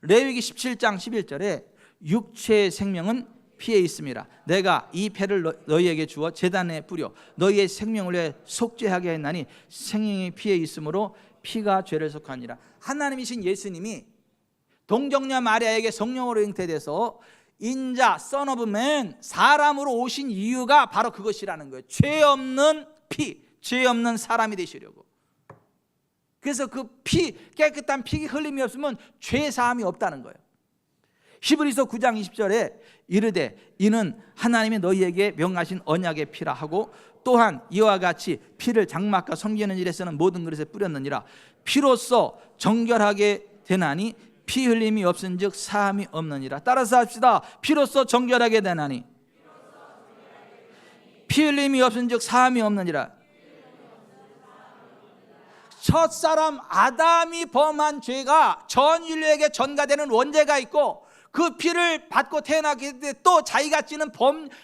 레위기 17장 11절에 육체의 생명은 피에 있음이라. 내가 이 패를 너희에게 주어 제단에 뿌려 너희의 생명을 위해 속죄하게 했나니 생명이 피에 있으므로 피가 죄를 속하니라. 하나님이신 예수님이 동정녀 마리아에게 성령으로 잉태돼서 인자 son of man, 사람으로 오신 이유가 바로 그것이라는 거예요. 죄 없는 피, 죄 없는 사람이 되시려고. 그래서 그 피, 깨끗한 피 흘림이 없으면 죄 사함이 없다는 거예요. 히브리서 9장 20절에 이르되 이는 하나님이 너희에게 명하신 언약의 피라 하고 또한 이와 같이 피를 장막과 섬기는 일에 쓰는 모든 그릇에 뿌렸느니라. 피로써 정결하게 되나니 피 흘림이 없은즉 사함이 없느니라. 따라서 합시다. 피로써 정결하게 되나니 피 흘림이 없은즉 사함이 없느니라. 첫사람 아담이 범한 죄가 전 인류에게 전가되는 원죄가 있고 그 피를 받고 태어나게 돼 또 자기가 지는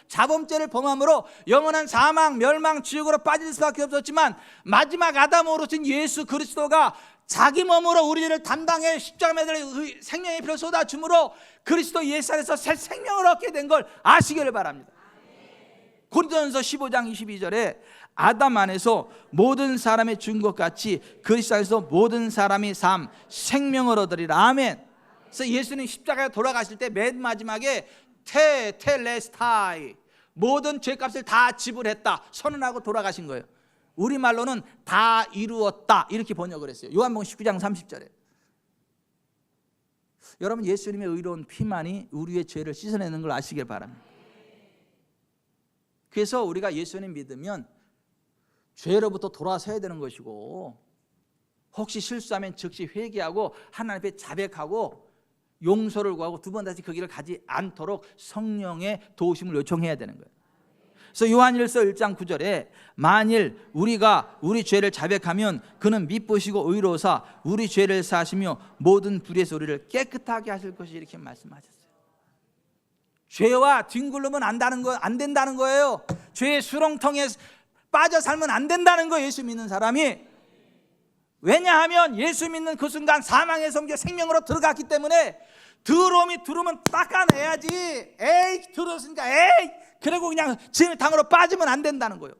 자범죄를 범함으로 영원한 사망, 멸망, 지옥으로 빠질 수밖에 없었지만 마지막 아담으로 진 예수 그리스도가 자기 몸으로 우리를 담당해 십자가 매달 생명의 피를 쏟아줌으로 그리스도 예수 안에서 새 생명을 얻게 된 걸 아시기를 바랍니다. 고린도전서 15장 22절에 아담 안에서 모든 사람의 준 것 같이 그리스도 안에서 모든 사람이 생명을 얻으리라. 아멘. 그래서 예수님 십자가에 돌아가실 때 맨 마지막에 테텔레스타이, 모든 죄값을 다 지불했다 선언하고 돌아가신 거예요. 우리말로는 다 이루었다 이렇게 번역을 했어요. 요한복음 19장 30절에. 여러분, 예수님의 의로운 피만이 우리의 죄를 씻어내는 걸 아시길 바랍니다. 그래서 우리가 예수님 믿으면 죄로부터 돌아서야 되는 것이고, 혹시 실수하면 즉시 회개하고 하나님 앞에 자백하고 용서를 구하고 두 번 다시 그 길을 가지 않도록 성령의 도우심을 요청해야 되는 거예요. 그래서 요한일서 1장 9절에 만일 우리가 우리 죄를 자백하면 그는 미쁘시고 의로우사 우리 죄를 사하시며 모든 불의에서 우리를 깨끗하게 하실 것이, 이렇게 말씀하셨어요. 죄와 뒹굴르면 안 된다는 거예요. 죄의 수렁텅에 빠져 살면 안 된다는 거예요, 예수 믿는 사람이. 왜냐하면 예수 믿는 그 순간 사망의 섬겨 생명으로 들어갔기 때문에 들어오면 닦아내야지. 에이, 들어왔으니까 에이, 그리고 그냥 진흙탕으로 빠지면 안 된다는 거예요.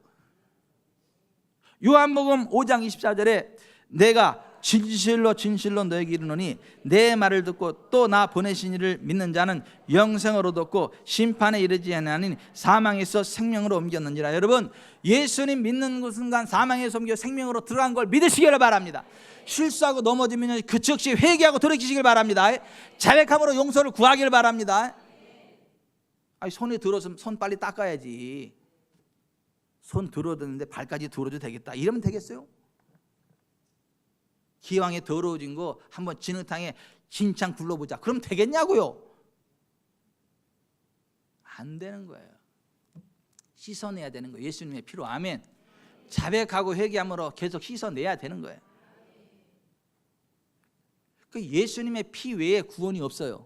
요한복음 5장 24절에 내가 진실로 진실로 너에게 이르노니 내 말을 듣고 또 나 보내신 이를 믿는 자는 영생을 얻었고 심판에 이르지 아니하니 사망에서 생명으로 옮겼느니라. 여러분, 예수님 믿는 그 순간 사망에서 옮겨 생명으로 들어간 걸 믿으시기를 바랍니다. 실수하고 넘어지면 그 즉시 회개하고 돌이키시길 바랍니다. 자백함으로 용서를 구하기를 바랍니다. 아니, 손에 들어서 손 빨리 닦아야지. 손 들어드는데 발까지 들어도 되겠다 이러면 되겠어요? 기왕에 더러워진 거 한번 진흙탕에 진창 굴러보자 그럼 되겠냐고요? 안 되는 거예요. 씻어내야 되는 거예요. 예수님의 피로. 아멘. 자백하고 회개함으로 계속 씻어내야 되는 거예요. 그 예수님의 피 외에 구원이 없어요.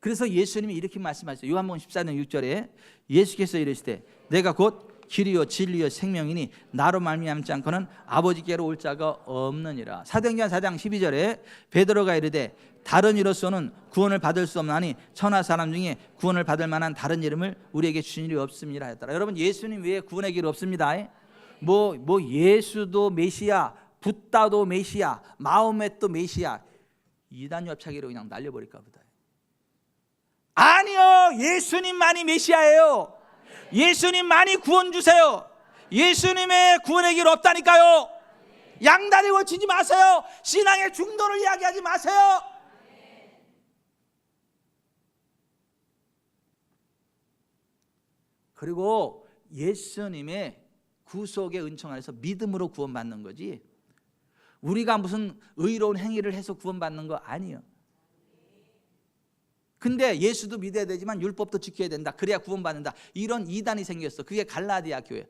그래서 예수님이 이렇게 말씀하셨어요. 요한복음 14장 6절에 예수께서 이르시되 내가 곧 길이요 진리요 생명이니 나로 말미암지 않고는 아버지께로 올 자가 없느니라. 사도행전 4장 12절에 베드로가 이르되 다른 이로서는 구원을 받을 수 없나니 천하 사람 중에 구원을 받을 만한 다른 이름을 우리에게 주신 일이 없습니다 했더라. 여러분, 예수님 외에 구원의 길 없습니다. 뭐 예수도 메시아, 붓다도 메시아, 마호멧도 메시아, 이단 협차기로 그냥 날려버릴까 보다. 아니요, 예수님만이 메시아예요. 예수님만이 구원 주세요. 예수님의 구원의 길 없다니까요. 양다리 걸치지 마세요. 신앙의 중도를 이야기하지 마세요. 그리고 예수님의 구속의 은총 안에서 믿음으로 구원받는 거지, 우리가 무슨 의로운 행위를 해서 구원받는 거 아니에요. 근데 예수도 믿어야 되지만 율법도 지켜야 된다, 그래야 구원받는다, 이런 이단이 생겼어. 그게 갈라디아 교회.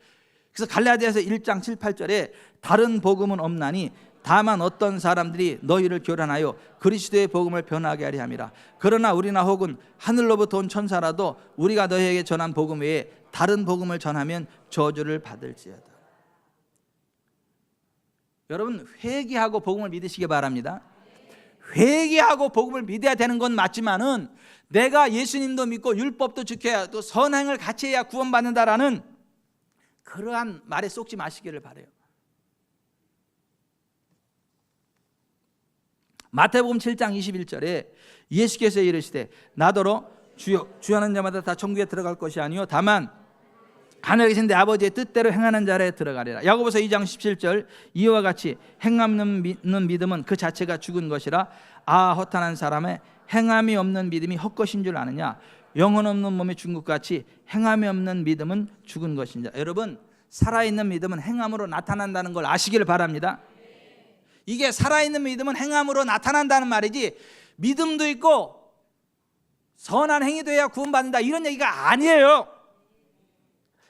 그래서 갈라디아서 1장 7, 8절에 다른 복음은 없나니 다만 어떤 사람들이 너희를 교란하여 그리스도의 복음을 변하게 하려 함이라. 그러나 우리나 혹은 하늘로부터 온 천사라도 우리가 너희에게 전한 복음 외에 다른 복음을 전하면 저주를 받을지어다. 여러분, 회개하고 복음을 믿으시기 바랍니다. 회개하고 복음을 믿어야 되는 건 맞지만은 내가 예수님도 믿고 율법도 지켜야 또 선행을 같이 해야 구원받는다라는 그러한 말에 속지 마시기를 바라요. 마태복음 7장 21절에 예수께서 이르시되 나더러 주여 하는 자마다 다 천국에 들어갈 것이 아니요 다만 하늘에 계신 내 아버지의 뜻대로 행하는 자에 들어가리라. 야고보서 2장 17절 이와 같이 행함 없는 믿음은 그 자체가 죽은 것이라. 허탄한 사람의 행함이 없는 믿음이 헛것인 줄 아느냐. 영혼 없는 몸이 죽은 것 같이 행함이 없는 믿음은 죽은 것이니라. 여러분, 살아있는 믿음은 행함으로 나타난다는 걸 아시길 바랍니다. 이게 살아있는 믿음은 행함으로 나타난다는 말이지, 믿음도 있고 선한 행위도 해야 구원받는다 이런 얘기가 아니에요.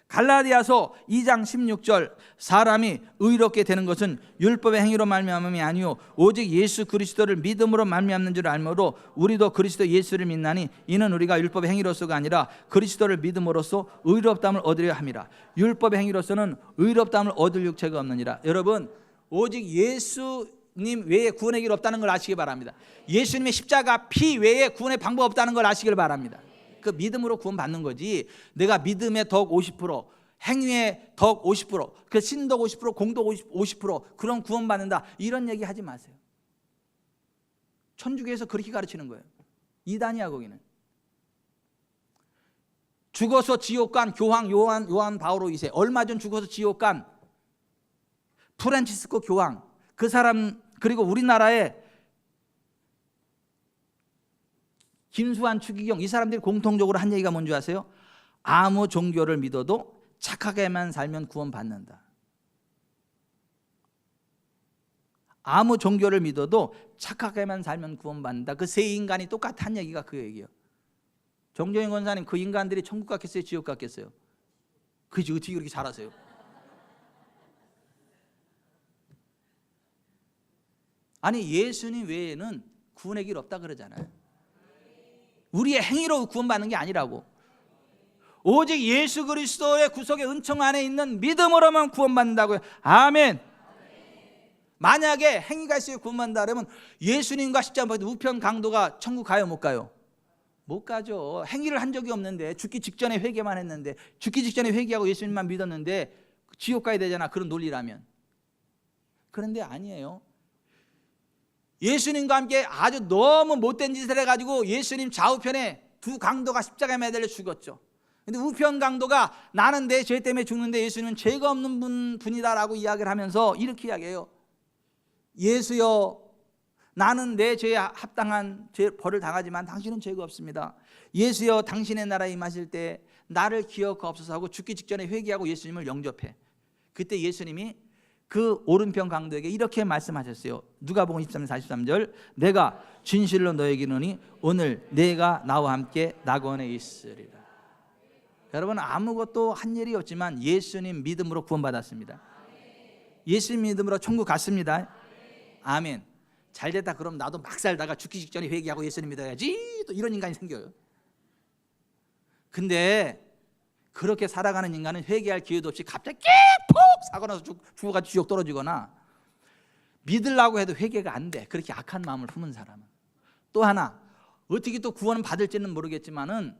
갈라디아서 2장 16절 사람이 의롭게 되는 것은 율법의 행위로 말미암음이 아니요 오직 예수 그리스도를 믿음으로 말미암는 줄 알므로 우리도 그리스도 예수를 믿나니 이는 우리가 율법의 행위로서가 아니라 그리스도를 믿음으로써 의롭다함을 얻으려 함이라. 율법의 행위로서는 의롭다함을 얻을 육체가 없느니라. 여러분, 오직 예수님 외에 구원의 길 없다는 걸 아시기 바랍니다. 예수님의 십자가 피 외에 구원의 방법 없다는 걸 아시길 바랍니다. 그 믿음으로 구원받는 거지, 내가 믿음의 덕 50%, 행위의 덕 50%, 그 신덕 50%, 공덕 50% 그런 구원받는다 이런 얘기 하지 마세요. 천주교에서 그렇게 가르치는 거예요. 이단이야 거기는. 죽어서 지옥 간 교황 요한 바오로 2세, 얼마 전 죽어서 지옥 간 프란치스코 교황, 그 사람, 그리고 우리나라의 김수환 추기경, 이 사람들이 공통적으로 한 얘기가 뭔지 아세요? 아무 종교를 믿어도 착하게만 살면 구원받는다. 아무 종교를 믿어도 착하게만 살면 구원받는다. 그 세 인간이 똑같은 얘기가 그 얘기예요. 정정인 권사님, 그 인간들이 천국 갔겠어요? 지옥 갔겠어요? 그지, 어떻게 그렇게 잘하세요? 아니, 예수님 외에는 구원의 길 없다 그러잖아요. 우리의 행위로 구원받는 게 아니라고. 오직 예수 그리스도의 구속의 은총 안에 있는 믿음으로만 구원받는다고요. 아멘. 만약에 행위가 있어야 구원받는다 그러면 예수님과 십자가 우편 강도가 천국 가요, 못 가요? 못 가죠. 행위를 한 적이 없는데, 죽기 직전에 회개만 했는데, 죽기 직전에 회개하고 예수님만 믿었는데 지옥 가야 되잖아, 그런 논리라면. 그런데 아니에요. 예수님과 함께 아주 너무 못된 짓을 해가지고 예수님 좌우편에 두 강도가 십자가에 매달려 죽었죠. 근데 우편 강도가 나는 내 죄 때문에 죽는데 예수님은 죄가 없는 분이다라고 이야기를 하면서 이렇게 이야기해요. 예수여, 나는 내 죄에 합당한 벌을 당하지만 당신은 죄가 없습니다. 예수여, 당신의 나라에 임하실 때 나를 기억하옵소서 하고 죽기 직전에 회개하고 예수님을 영접해. 그때 예수님이 그 오른편 강도에게 이렇게 말씀하셨어요. 누가복음 23장 43절 내가 진실로 너에게 이르노니 오늘 내가 나와 함께 낙원에 있으리라. 여러분, 아무것도 한 일이 없지만 예수님 믿음으로 구원받았습니다. 예수님 믿음으로 천국 갔습니다. 아멘. 잘됐다 그럼 나도 막 살다가 죽기 직전에 회개하고 예수님 믿어야지, 또 이런 인간이 생겨요. 근데 그렇게 살아가는 인간은 회개할 기회도 없이 갑자기 푹 사고 나서 죽어가지고 지옥 떨어지거나, 믿으려고 해도 회개가 안 돼, 그렇게 악한 마음을 품은 사람은. 또 하나, 어떻게 또 구원을 받을지는 모르겠지만은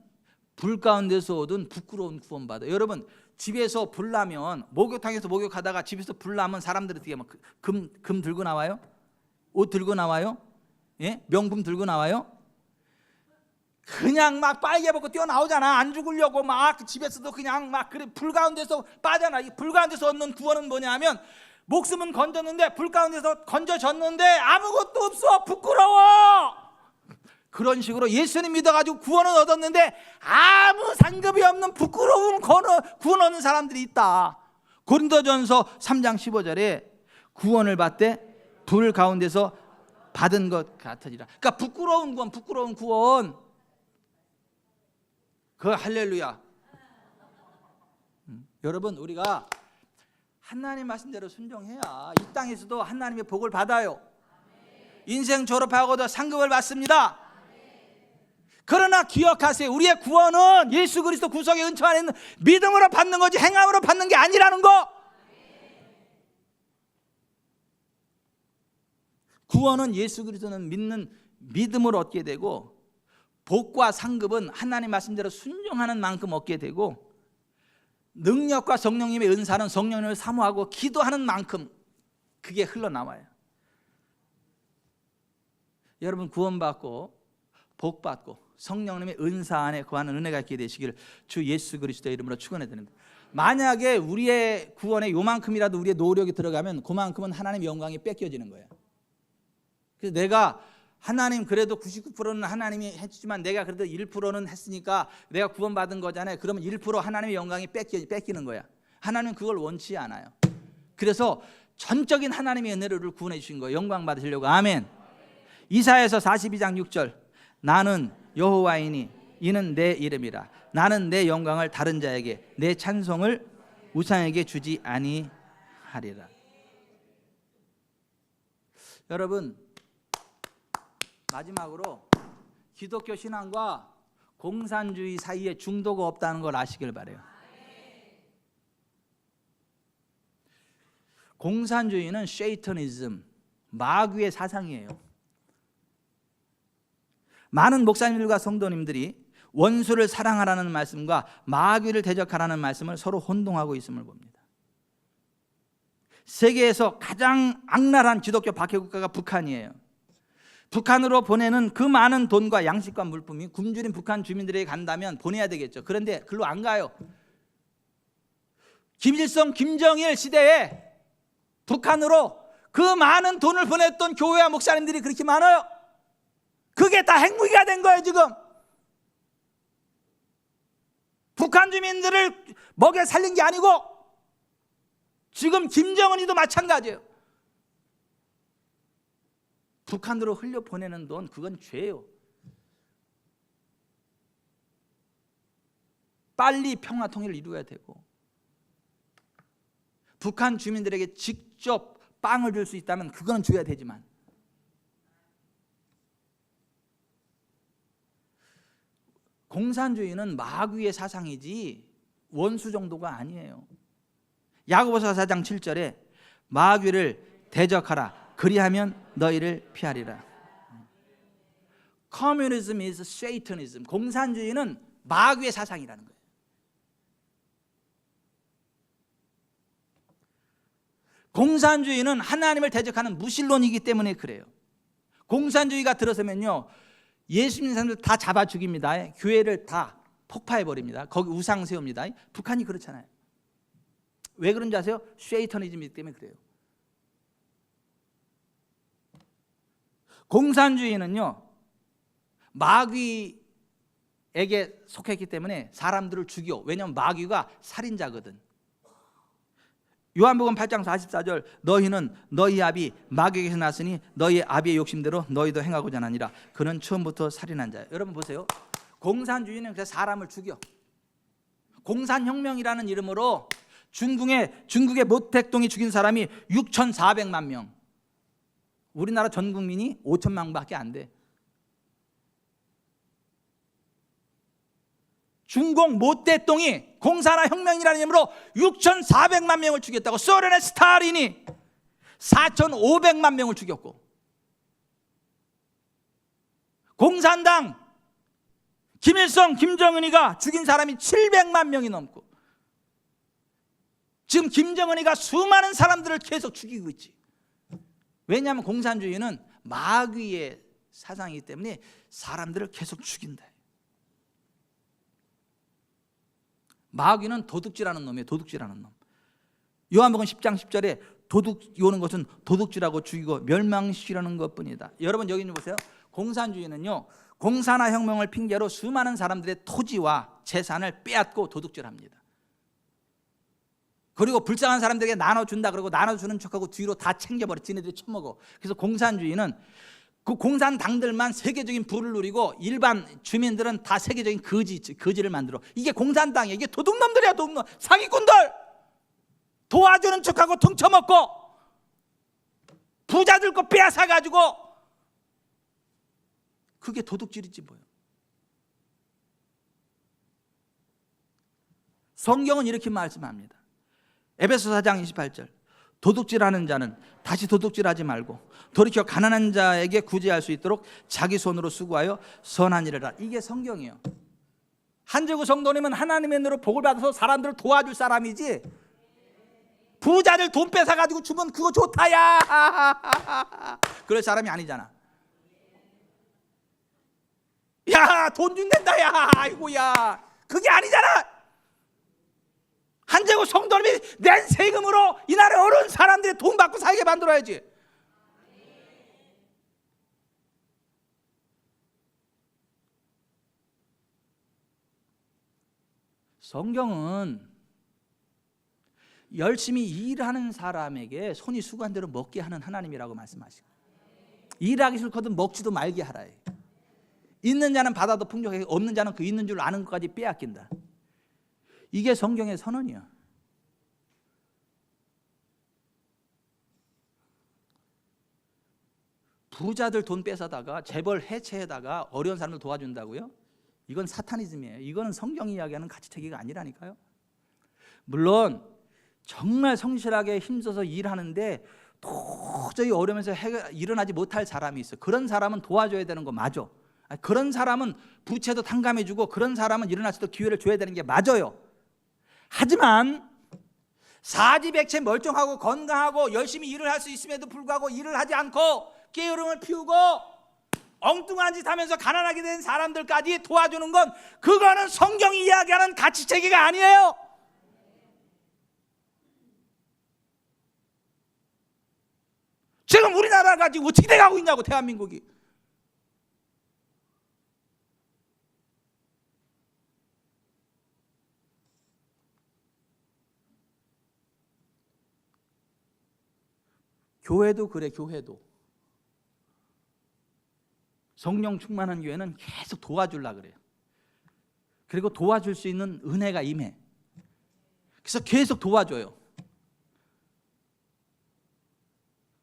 불 가운데서 얻은 부끄러운 구원받아. 여러분, 집에서 불 나면, 목욕탕에서 목욕하다가 집에서 불 나면 사람들이 어떻게 막 금 들고 나와요? 옷 들고 나와요? 예? 명품 들고 나와요? 그냥 막 빨개 벗고 뛰어나오잖아. 안 죽으려고 막 집에서도 그냥 막 그래, 불 가운데서 빠져나. 이 불 가운데서 얻는 구원은 뭐냐면, 목숨은 건졌는데 불 가운데서 건져졌는데 아무것도 없어, 부끄러워. 그런 식으로 예수님 믿어가지고 구원은 얻었는데 아무 상급이 없는 부끄러운 구원 얻는 사람들이 있다. 고린도전서 3장 15절에 구원을 받되 불 가운데서 받은 것 같으리라. 그러니까 부끄러운 구원. 그 할렐루야. 여러분, 우리가 하나님 말씀대로 순종해야 이 땅에서도 하나님의 복을 받아요. 인생 졸업하고도 상급을 받습니다. 그러나 기억하세요. 우리의 구원은 예수 그리스도 구속의 은총 안에 있는 믿음으로 받는 거지 행함으로 받는 게 아니라는 거. 구원은 예수 그리스도는 믿는 믿음으로 얻게 되고, 복과 상급은 하나님 말씀대로 순종하는 만큼 얻게 되고, 능력과 성령님의 은사는 성령님을 사모하고 기도하는 만큼 그게 흘러나와요. 여러분, 구원받고 복받고 성령님의 은사 안에 거하는 은혜가 있게 되시기를 주 예수 그리스도의 이름으로 축원해 드립니다. 만약에 우리의 구원에 요만큼이라도 우리의 노력이 들어가면 그만큼은 하나님의 영광이 뺏겨지는 거예요. 그래서 내가 하나님 그래도 99%는 하나님이 해주지만 내가 그래도 1%는 했으니까 내가 구원받은 거잖아요. 그러면 1% 하나님의 영광이 뺏기는 거야. 하나님은 그걸 원치 않아요. 그래서 전적인 하나님의 은혜를 우리를 구원해 주신 거예요. 영광 받으시려고. 아멘. 이사야서 42장 6절 나는 여호와이니 이는 내 이름이라. 나는 내 영광을 다른 자에게 내 찬송을 우상에게 주지 아니하리라. 여러분, 마지막으로 기독교 신앙과 공산주의 사이에 중도가 없다는 걸 아시길 바라요. 공산주의는 쉐이터니즘, 마귀의 사상이에요. 많은 목사님들과 성도님들이 원수를 사랑하라는 말씀과 마귀를 대적하라는 말씀을 서로 혼동하고 있음을 봅니다. 세계에서 가장 악랄한 기독교 박해국가가 북한이에요. 북한으로 보내는 그 많은 돈과 양식과 물품이 굶주린 북한 주민들에게 간다면 보내야 되겠죠. 그런데 글로 안 가요. 김일성, 김정일 시대에 북한으로 그 많은 돈을 보냈던 교회와 목사님들이 그렇게 많아요. 그게 다 핵무기가 된 거예요. 지금 북한 주민들을 먹여 살린 게 아니고 지금 김정은이도 마찬가지예요. 북한으로 흘려보내는 돈, 그건 죄예요. 빨리 평화 통일을 이루어야 되고 북한 주민들에게 직접 빵을 줄 수 있다면 그거는 줘야 되지만 공산주의는 마귀의 사상이지 원수 정도가 아니에요. 야고보서 4장 7절에 마귀를 대적하라 그리하면 너희를 피하리라. Communism is Satanism. 공산주의는 마귀의 사상이라는 거예요. 공산주의는 하나님을 대적하는 무신론이기 때문에 그래요. 공산주의가 들어서면요 예수 믿는 사람들 다 잡아 죽입니다. 교회를 다 폭파해 버립니다. 거기 우상 세웁니다. 북한이 그렇잖아요. 왜 그런지 아세요? 쉐이터니즘이기 때문에 그래요. 공산주의는요 마귀에게 속했기 때문에 사람들을 죽여. 왜냐하면 마귀가 살인자거든. 요한복음 8장 44절 너희는 너희 아비 마귀에게서 났으니 너희 아비의 욕심대로 너희도 행하고자 하니라. 그는 처음부터 살인한 자예요. 여러분 보세요. 공산주의는 그래서 사람을 죽여. 공산혁명이라는 이름으로 중국의 모택동이 죽인 사람이 6,400만 명. 우리나라 전 국민이 5천만 밖에 안 돼. 중국 모택동이 공산화 혁명이라는 이름으로 6,400만 명을 죽였다고. 소련의 스탈린이 4,500만 명을 죽였고, 공산당 김일성, 김정은이가 죽인 사람이 700만 명이 넘고, 지금 김정은이가 수많은 사람들을 계속 죽이고 있지. 왜냐하면 공산주의는 마귀의 사상이기 때문에 사람들을 계속 죽인다. 마귀는 도둑질하는 놈이에요. 도둑질하는 놈. 요한복음 10장 10절에 도둑이 오는 것은 도둑질하고 죽이고 멸망시키려는 것뿐이다. 여러분 여기 보세요. 공산주의는요 공산화 혁명을 핑계로 수많은 사람들의 토지와 재산을 빼앗고 도둑질합니다. 그리고 불쌍한 사람들에게 나눠준다 그러고 나눠주는 척하고 뒤로 다 챙겨버려. 지네들이 처먹어. 그래서 공산주의는 그 공산당들만 세계적인 부를 누리고 일반 주민들은 다 세계적인 거지를 만들어. 이게 공산당이야. 이게 도둑놈들이야. 도둑놈. 사기꾼들. 도와주는 척하고 퉁쳐먹고 부자들 거 빼앗아가지고, 그게 도둑질이지 뭐예요. 성경은 이렇게 말씀합니다. 에베소 4장 28절 도둑질하는 자는 다시 도둑질하지 말고 돌이켜 가난한 자에게 구제할 수 있도록 자기 손으로 수고하여 선한 일을 하라. 이게 성경이에요. 한재구 성도님은 하나님의 은혜로 복을 받아서 사람들을 도와줄 사람이지, 부자들 돈 뺏어가지고 주면 그거 좋다야 그럴 사람이 아니잖아. 야, 돈 준댄다, 야, 아이고야. 그게 아니잖아. 한제국 성도님이 낸 세금으로 이 나라의 어려운 사람들이 돈 받고 살게 만들어야지. 성경은 열심히 일하는 사람에게 손이 수고한 대로 먹게 하는 하나님이라고 말씀하시고, 일하기 싫거든 먹지도 말게 하라. 있는 자는 받아도 풍족하게, 없는 자는 그 있는 줄 아는 것까지 빼앗긴다. 이게 성경의 선언이야. 부자들 돈 뺏어다가 재벌 해체에다가 어려운 사람들 도와준다고요? 이건 사타니즘이에요. 이거는 성경이 이야기하는 가치체계가 아니라니까요. 물론 정말 성실하게 힘써서 일하는데 도저히 어려우면서 일어나지 못할 사람이 있어. 그런 사람은 도와줘야 되는 거 맞아. 그런 사람은 부채도 탕감해주고 그런 사람은 일어날 수 있도록 기회를 줘야 되는 게 맞아요. 하지만 사지백체 멀쩡하고 건강하고 열심히 일을 할 수 있음에도 불구하고 일을 하지 않고 게으름을 피우고 엉뚱한 짓 하면서 가난하게 된 사람들까지 도와주는 건, 그거는 성경이 이야기하는 가치체계가 아니에요. 지금 우리나라가 지금 어떻게 돼가고 있냐고, 대한민국이. 교회도 그래. 교회도 성령 충만한 교회는 계속 도와주려고 그래요. 그리고 도와줄 수 있는 은혜가 임해. 그래서 계속 도와줘요.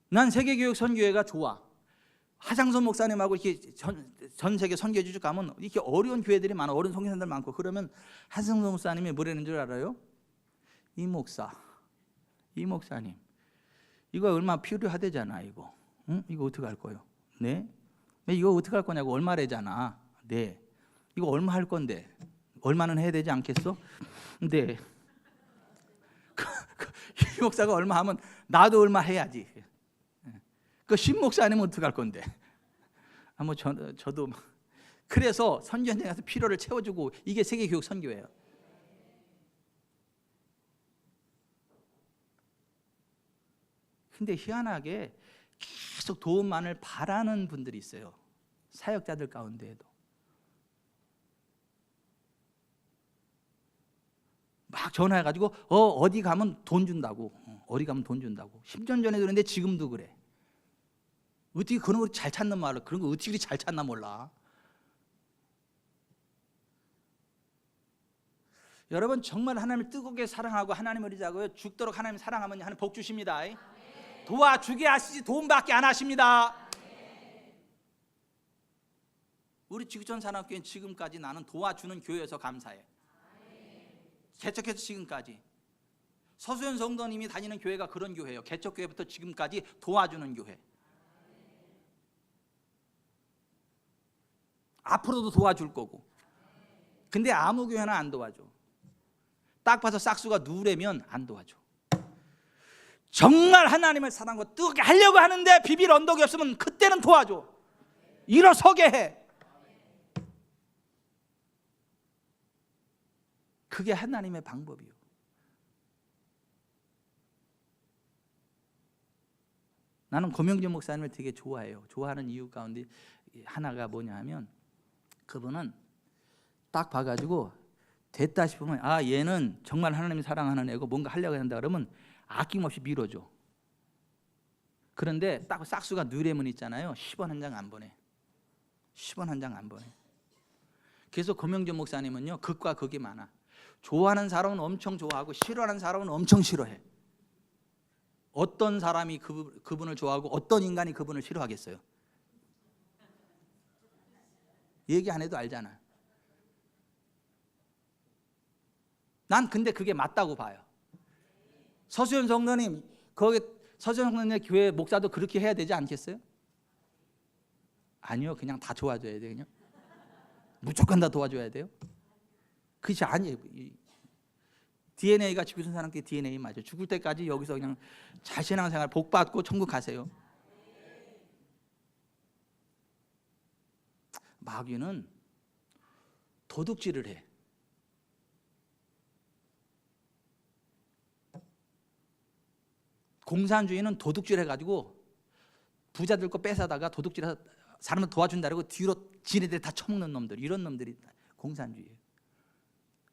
난 세계교육선교회가 좋아. 하장선 목사님하고 이렇게 전 세계 선교해 주쭉 가면 이렇게 어려운 교회들이 많아. 어려운 선교사들 많고. 그러면 하장선 목사님이 뭐라는 줄 알아요? 이 목사님 이거 얼마 필요하대잖아. 이거 이거 어떻게 할 거예요? 네? 이거 어떻게 할 거냐고. 얼마래잖아. 네. 이거 얼마 할 건데 얼마는 해야 되지 않겠어? 네. 이 목사가 얼마 하면 나도 얼마 해야지. 그 신 목사님은 어떻게 할 건데? 뭐 저도 그래서 선교 현장에 가서 필요를 채워주고, 이게 세계교육 선교예요. 근데 희한하게 계속 도움만을 바라는 분들이 있어요. 사역자들 가운데에도 막 전화해가지고 어디 가면 돈 준다고, 어디 가면 돈 준다고. 10년 전에도 그랬는데 지금도 그래. 어떻게 그런 거 잘 찾는 말을, 그런 거 어떻게 잘 찾나 몰라. 여러분 정말 하나님을 뜨겁게 사랑하고 하나님을 의지하고요, 죽도록 하나님 사랑하면 하나님 복 주십니다. 도와주게 하시지 도움받게 안 하십니다. 우리 지구촌 산업교회는 지금까지 나는 도와주는 교회여서 감사해. 개척해서 지금까지 서수연 성도님이 다니는 교회가 그런 교회예요. 개척교회부터 지금까지 도와주는 교회. 앞으로도 도와줄 거고. 근데 아무 교회는 안 도와줘. 딱 봐서 싹수가 누래면 안 도와줘. 정말 하나님을 사랑하고 뜨겁게 하려고 하는데 비빌 언덕이 없으면 그때는 도와줘. 일어서게 해. 그게 하나님의 방법이요. 나는 고명진 목사님을 되게 좋아해요. 좋아하는 이유 가운데 하나가 뭐냐 하면, 그분은 딱 봐가지고 됐다 싶으면 얘는 정말 하나님이 사랑하는 애고 뭔가 하려고 한다 그러면 아낌없이 밀어줘. 그런데 딱 싹수가 누레문 있잖아요. 10원 한 장 안 보내. 10원 한 장 안 보내. 그래서 고명진 목사님은요, 극과 극이 많아. 좋아하는 사람은 엄청 좋아하고 싫어하는 사람은 엄청 싫어해. 어떤 사람이 그분을 좋아하고 어떤 인간이 그분을 싫어하겠어요? 얘기 안 해도 알잖아. 난 근데 그게 맞다고 봐요. 서수연 성도님, 거기 서수연 성도님의 교회 목사도 그렇게 해야 되지 않겠어요? 아니요, 그냥 다 도와줘야 돼요. 그냥 무조건 다 도와줘야 돼요. 그것이 아니에요. DNA가 지구촌 사람께 DNA 맞아요. 죽을 때까지 여기서 그냥 잘 신앙생활 복 받고 천국 가세요. 마귀는 도둑질을 해. 공산주의는 도둑질 해가지고 부자들 거 뺏어다가 도둑질해서 사람을 도와준다고 뒤로 지네들 다 처먹는 놈들, 이런 놈들이 공산주의예요.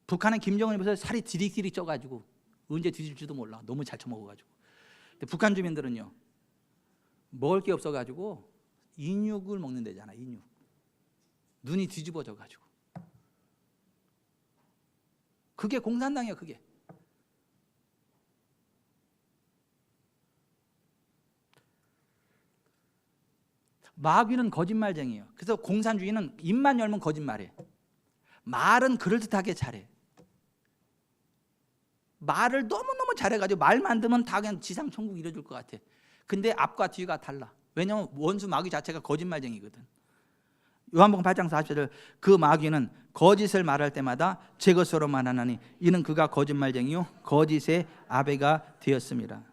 북한은 김정은이 벌써 살이 디리디리 쪄가지고 언제 뒤질지도 몰라. 너무 잘 처먹어가지고. 근데 북한 주민들은요, 먹을 게 없어가지고 인육을 먹는 데잖아. 인육. 눈이 뒤집어져가지고. 그게 공산당이야. 그게. 마귀는 거짓말쟁이에요. 그래서 공산주의는 입만 열면 거짓말해. 말은 그럴듯하게 잘해. 말을 너무너무 잘해가지고 말만 들으면 다 그냥 지상천국 이뤄줄 것 같아. 근데 앞과 뒤가 달라. 왜냐하면 원수 마귀 자체가 거짓말쟁이거든. 요한복음 8장 40절, 그 마귀는 거짓을 말할 때마다 제 것으로 말하나니 이는 그가 거짓말쟁이요 거짓의 아베가 되었습니다.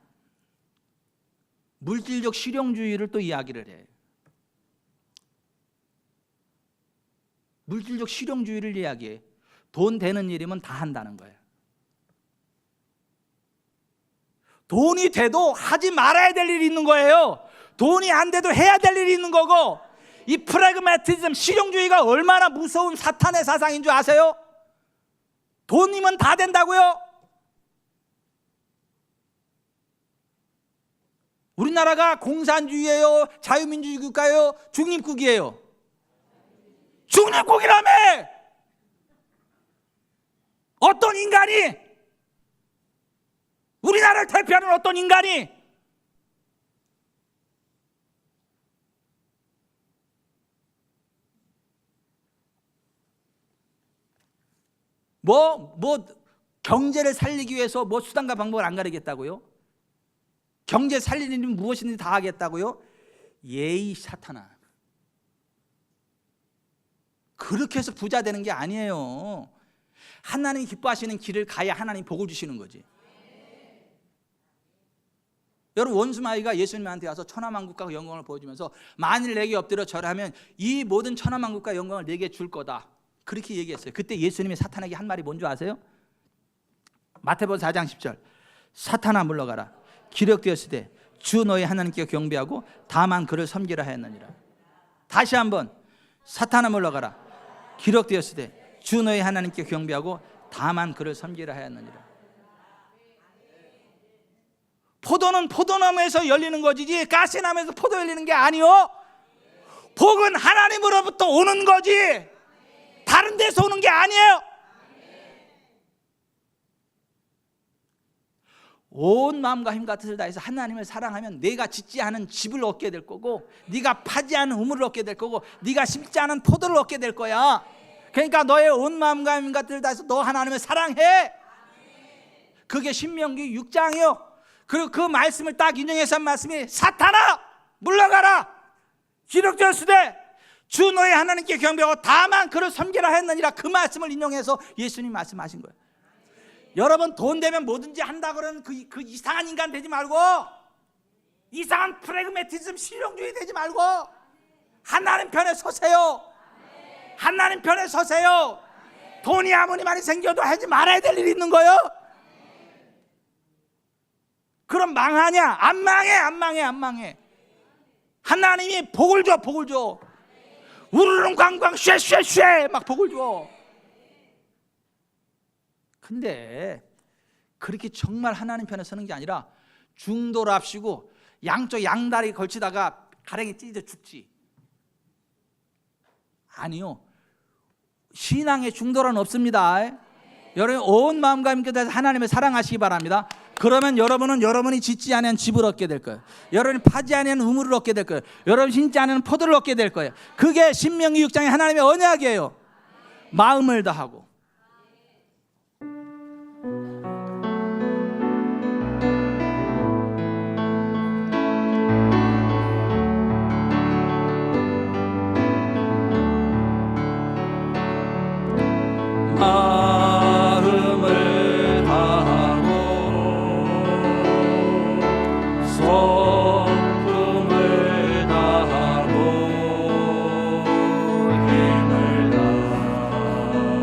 물질적 실용주의를 또 이야기를 해. 물질적 실용주의를 이야기해. 돈 되는 일이면 다 한다는 거예요. 돈이 돼도 하지 말아야 될 일이 있는 거예요. 돈이 안 돼도 해야 될 일이 있는 거고, 이 프래그매티즘, 실용주의가 얼마나 무서운 사탄의 사상인 줄 아세요? 돈이면 다 된다고요? 우리나라가 공산주의예요? 자유민주주의 국가예요? 중립국이에요? 중립국이라며! 어떤 인간이, 우리나라를 대표하는 어떤 인간이 경제를 살리기 위해서 수단과 방법을 안 가리겠다고요? 경제 살리는 일은 무엇이든지 다 하겠다고요? 예의 사탄아. 그렇게 해서 부자 되는 게 아니에요. 하나님이 기뻐하시는 길을 가야 하나님이 복을 주시는 거지. 여러분, 원수마귀가 예수님한테 와서 천하만국과 영광을 보여주면서 만일 내게 엎드려 절하면 이 모든 천하만국과 영광을 내게 줄 거다, 그렇게 얘기했어요. 그때 예수님이 사탄에게 한 말이 뭔지 아세요? 마태복음 4장 10절, 사탄아 물러가라, 기록되었으되 주 너의 하나님께 경배하고 다만 그를 섬기라 하였느니라. 다시 한번, 사탄아 물러가라, 기록되었으되 주 너의 하나님께 경배하고 다만 그를 섬기라 하였느니라. 포도는 포도나무에서 열리는 거지 가시나무에서 포도 열리는 게 아니요. 복은 하나님으로부터 오는 거지 다른 데서 오는 게 아니에요. 온 마음과 힘과 뜻을 다해서 하나님을 사랑하면 내가 짓지 않은 집을 얻게 될 거고, 네가 파지 않은 우물을 얻게 될 거고, 네가 심지 않은 포도를 얻게 될 거야. 그러니까 너의 온 마음과 힘과 뜻을 다해서 너 하나님을 사랑해. 그게 신명기 6장이요. 그리고 그 말씀을 딱 인용해서 한 말씀이 사탄아 물러가라, 기록되었으되 주 너의 하나님께 경배하고 다만 그를 섬기라 했느니라. 그 말씀을 인용해서 예수님 말씀하신 거예요. 여러분, 돈 되면 뭐든지 한다 그러는 그 이상한 인간 되지 말고, 이상한 프래그매티즘 실용주의 되지 말고 하나님 편에 서세요. 하나님 편에 서세요. 돈이 아무리 많이 생겨도 하지 말아야 될 일이 있는 거예요. 그럼 망하냐? 안 망해, 안 망해, 안 망해. 하나님이 복을 줘, 복을 줘. 우르릉 광광 쉐쉐쉐 막 복을 줘. 근데 그렇게 정말 하나님 편에 서는 게 아니라 중도랍시고 양쪽 양다리 걸치다가 가랭이 찢어져 죽지. 아니요, 신앙의 중도란 없습니다. 여러분, 온 마음과 힘과 다해서 하나님을 사랑하시기 바랍니다. 그러면 여러분은 여러분이 짓지 않은 집을 얻게 될 거예요. 여러분이 파지 않은 우물을 얻게 될 거예요. 여러분이 심지 않은 포도를 얻게 될 거예요. 그게 신명기 6장의 하나님의 언약이에요. 마음을 다하고. 마음을 다하고 성품을 다하고 힘을 다하고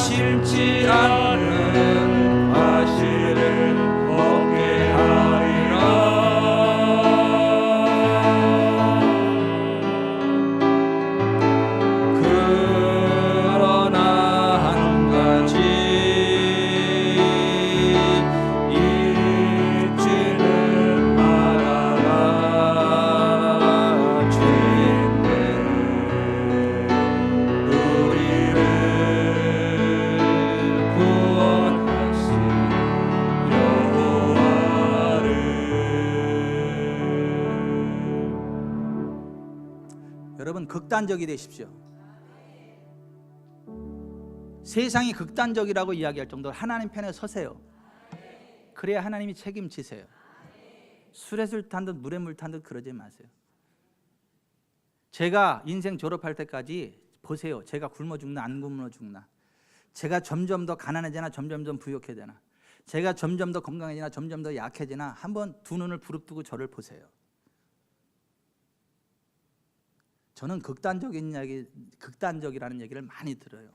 심지 않는 과실을 먹게 하리라. 그러나 한 가지 잊지는 말아라. 죄인들 우리를 구원하신 여호와를. 여러분 극단적이 되십시오. 세상이 극단적이라고 이야기할 정도로 하나님 편에 서세요. 그래야 하나님이 책임지세요. 술에 술 탄 듯 물에 물 탄 듯 그러지 마세요. 제가 인생 졸업할 때까지 보세요. 제가 굶어 죽나 안 굶어 죽나, 제가 점점 더 가난해지나 점점 더 부욕해지나, 제가 점점 더 건강해지나 점점 더 약해지나, 한번 두 눈을 부릅뜨고 저를 보세요. 저는 극단적이라는 얘기를 많이 들어요.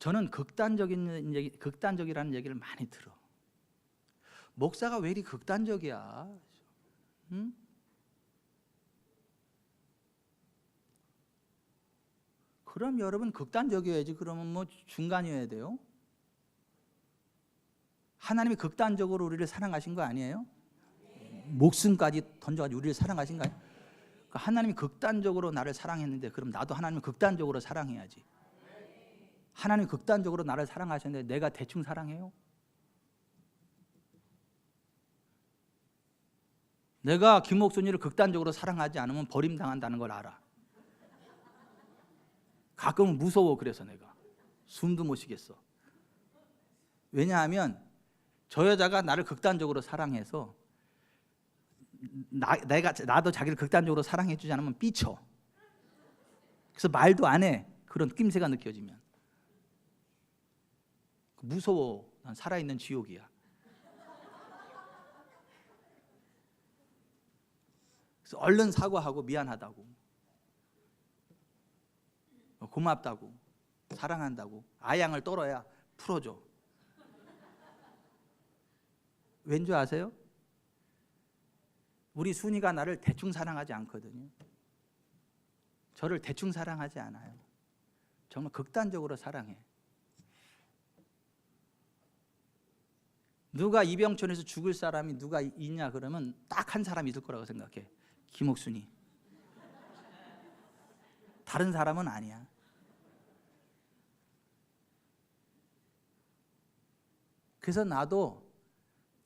저는 극단적이라는 얘기를 많이 들어. 목사가 왜 이리 극단적이야? 응? 그럼 여러분 극단적이어야지. 그러면 뭐 중간이어야 돼요? 하나님이 극단적으로 우리를 사랑하신 거 아니에요? 목숨까지 던져가지고 우리를 사랑하신 거 아니에요? 그러니까 하나님이 극단적으로 나를 사랑했는데 그럼 나도 하나님을 극단적으로 사랑해야지. 하나님이 극단적으로 나를 사랑하셨는데 내가 대충 사랑해요? 내가 김옥순이를 극단적으로 사랑하지 않으면 버림당한다는 걸 알아. 가끔은 무서워. 그래서 내가 숨도 못 쉬겠어. 왜냐하면 저 여자가 나를 극단적으로 사랑해서 나도 자기를 극단적으로 사랑해 주지 않으면 삐쳐. 그래서 말도 안 해. 그런 낌새가 느껴지면 무서워. 난 살아있는 지옥이야. 그래서 얼른 사과하고 미안하다고, 고맙다고, 사랑한다고 아양을 떨어야 풀어줘. 왠지 아세요? 우리 순이가 나를 대충 사랑하지 않거든요. 저를 대충 사랑하지 않아요. 정말 극단적으로 사랑해. 누가 이병천에서 죽을 사람이 누가 있냐 그러면 딱 한 사람 있을 거라고 생각해. 김옥순이. 다른 사람은 아니야. 그래서 나도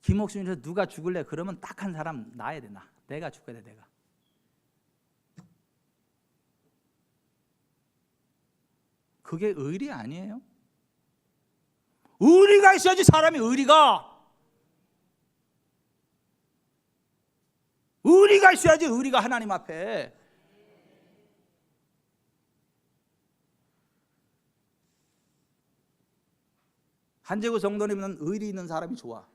김옥순에서 누가 죽을래 그러면 딱 한 사람 나야 돼. 내가 죽어야 돼. 내가. 그게 의리 아니에요? 의리가 있어야지. 사람이 의리가 있어야지. 의리가 하나님 앞에. 한재구 성도님은 의리 있는 사람이 좋아.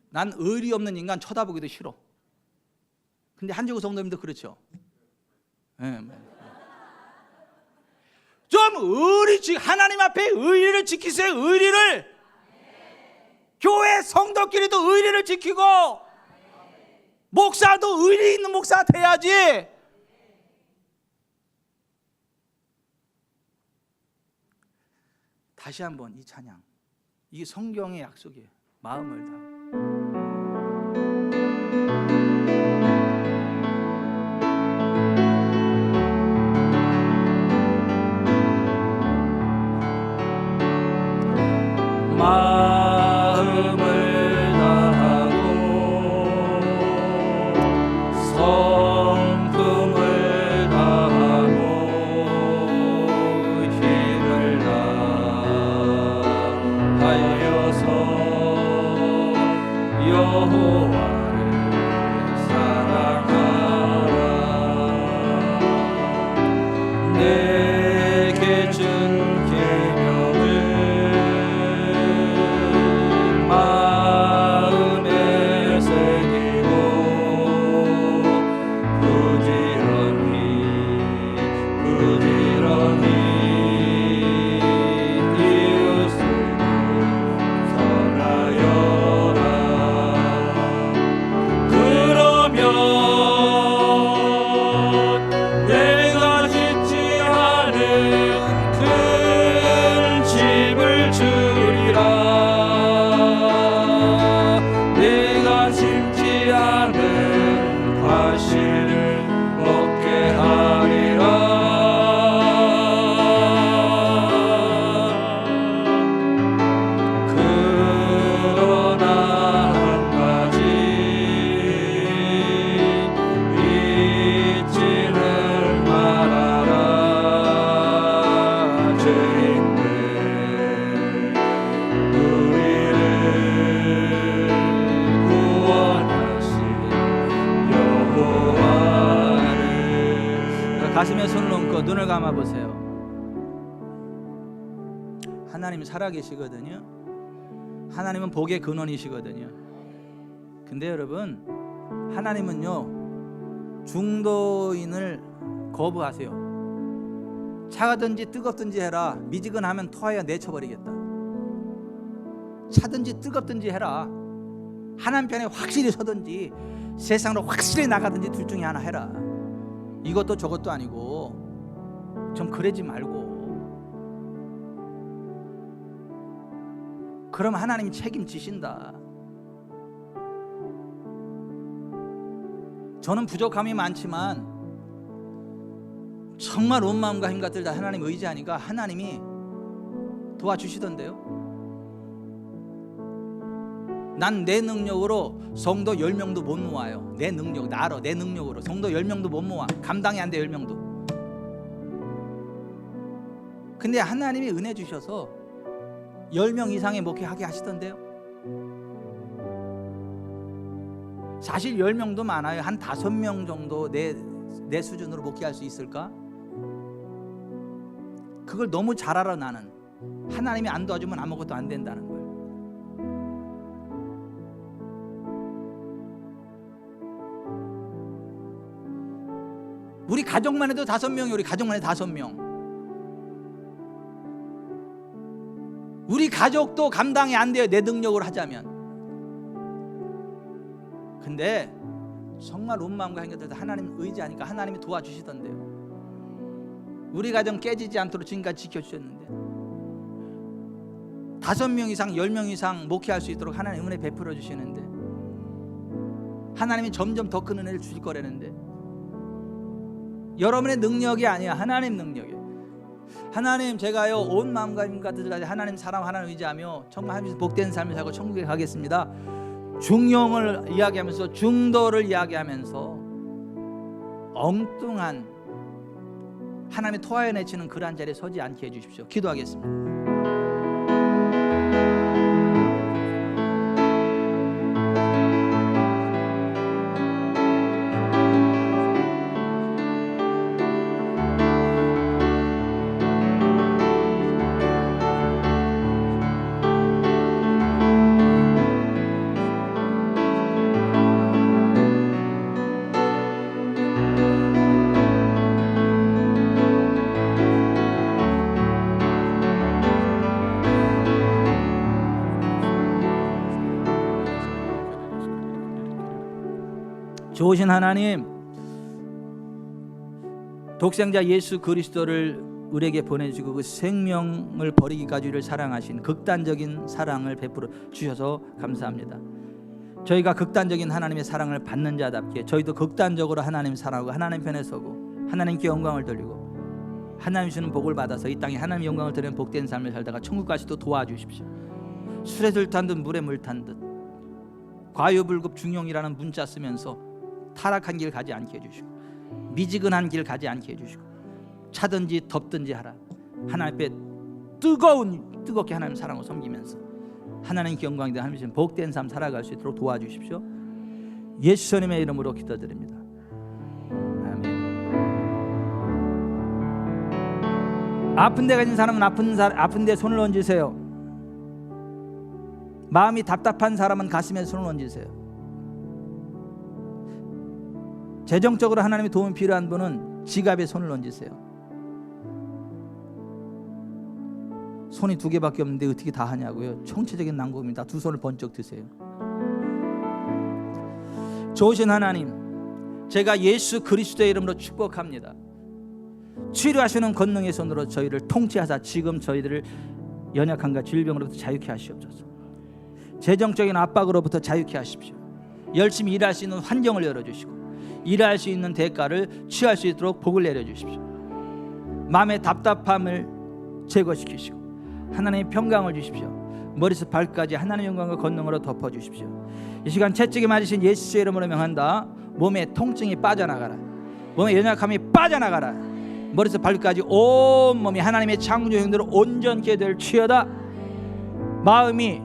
난 의리 없는 인간 쳐다보기도 싫어. 근데 한재구 성도님도 그렇죠. 네. 좀 하나님 앞에 의리를 지키세요. 의리를. 교회 성도끼리도 의리를 지키고, 목사도 의리 있는 목사 돼야지. 다시 한번 이 찬양, 이게 성경의 약속이에요. 마음을 다하고. 마음을 다하고 성품을 다하고 힘을 다하여서 여호와를 사랑하라. 내게 준 계명을 마음에 새기고 눈을 감아 보세요. 하나님이 살아계시거든요. 하나님은 복의 근원이시거든요. 근데 여러분, 하나님은요 중도인을 거부하세요. 차가든지 뜨겁든지 해라. 미지근하면 토하여 내쳐버리겠다. 차든지 뜨겁든지 해라. 하나님 편에 확실히 서든지 세상으로 확실히 나가든지 둘 중에 하나 해라. 이것도 저것도 아니고 좀 그러지 말고. 그럼 하나님이 책임지신다. 저는 부족함이 많지만 정말 온 마음과 힘과 뜻 다 하나님 의지하니까 하나님이 도와주시던데요. 난 내 능력으로 성도 10명도 못 모아요. 내 능력, 나로 내 능력으로 성도 10명도 못 모아. 감당이 안 돼 10명도. 근데 하나님이 은혜 주셔서 10명 이상의 목회하게 하시던데요. 사실 10명도 많아요. 한 5명 정도 내 수준으로 목회할 수 있을까? 그걸 너무 잘 알아. 나는 하나님이 안 도와주면 아무것도 안 된다는 거예요. 우리 가족만 해도 5명이 우리 가족만 해도 5명. 우리 가족도 감당이 안 돼요. 내 능력으로 하자면. 근데 정말 온 마음과 힘과 뜻 하나님 의지하니까 하나님이 도와주시던데요. 우리 가정 깨지지 않도록 지금까지 지켜주셨는데 5명 이상 10명 이상 목회할 수 있도록 하나님 은혜 베풀어 주시는데 하나님이 점점 더 큰 은혜를 주실 거라는데 여러분의 능력이 아니야. 하나님 능력이에요. 하나님, 제가요 온 마음과 힘과 뜻을 다해 하나님 사랑, 하나님 의지하며 정말 하나님께서 복된 삶을 살고 천국에 가겠습니다. 중용을 이야기하면서 중도를 이야기하면서 엉뚱한 하나님의 토하여 내치는 그러한 자리에 서지 않게 해주십시오. 기도하겠습니다. 좋으신 하나님, 독생자 예수 그리스도를 우리에게 보내주시고 그 생명을 버리기까지 우리를 사랑하신 극단적인 사랑을 베풀어 주셔서 감사합니다. 저희가 극단적인 하나님의 사랑을 받는 자답게 저희도 극단적으로 하나님 사랑하고 하나님 편에 서고 하나님께 영광을 돌리고 하나님 주시는 복을 받아서 이 땅에 하나님 영광을 드리는 복된 삶을 살다가 천국 가시도 도와주십시오. 술에 들탄 듯 물에 물탄 듯 과유불급 중용이라는 문자 쓰면서 타락한 길 가지 않게 해주시고 미지근한 길 가지 않게 해주시고 차든지 덥든지 하라. 하나님 앞에 뜨겁게 하나님 사랑하고 섬기면서 하나님께 영광이 하나님 복된 삶 살아갈 수 있도록 도와주십시오. 예수님의 이름으로 기도드립니다. 아멘. 아픈 데가 있는 사람은 아픈 데 손을 얹으세요. 마음이 답답한 사람은 가슴에 손을 얹으세요. 재정적으로 하나님의 도움이 필요한 분은 지갑에 손을 얹으세요. 손이 2개밖에 없는데 어떻게 다 하냐고요? 총체적인 난국입니다. 2 손을 번쩍 드세요. 좋으신 하나님, 제가 예수 그리스도의 이름으로 축복합니다. 치료하시는 권능의 손으로 저희를 통치하사 지금 저희들을 연약함과 질병으로부터 자유케 하시옵소서. 재정적인 압박으로부터 자유케 하십시오. 열심히 일할 수 있는 환경을 열어주시고 일할 수 있는 대가를 취할 수 있도록 복을 내려주십시오. 마음의 답답함을 제거시키시고 하나님의 평강을 주십시오. 머리에서 발까지 하나님의 영광과 권능으로 덮어주십시오. 이 시간 채찍에 맞으신 예수의 이름으로 명한다. 몸의 통증이 빠져나가라. 몸의 연약함이 빠져나가라. 머리에서 발까지 온 몸이 하나님의 창조 형대로 온전케 될지어다. 마음이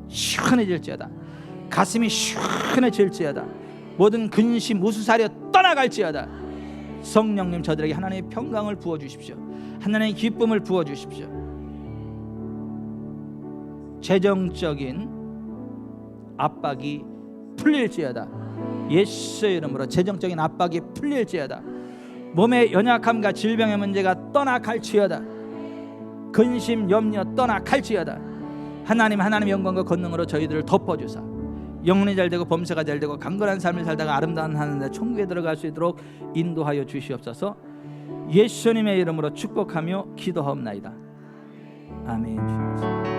시원해질지어다. 가슴이 시원해질지어다. 모든 근심 우수사려 떠나갈지어다. 성령님 저들에게 하나님의 평강을 부어 주십시오. 하나님의 기쁨을 부어 주십시오. 재정적인 압박이 풀릴지어다. 예수의 이름으로 재정적인 압박이 풀릴지어다. 몸의 연약함과 질병의 문제가 떠나갈지어다. 근심 염려 떠나갈지어다. 하나님 영광과 권능으로 저희들을 덮어주사 영혼이 잘되고 범사가 잘되고 강건한 삶을 살다가 아름다운 하늘나라 천국에 들어갈 수 있도록 인도하여 주시옵소서. 예수님의 이름으로 축복하며 기도하옵나이다. 아멘.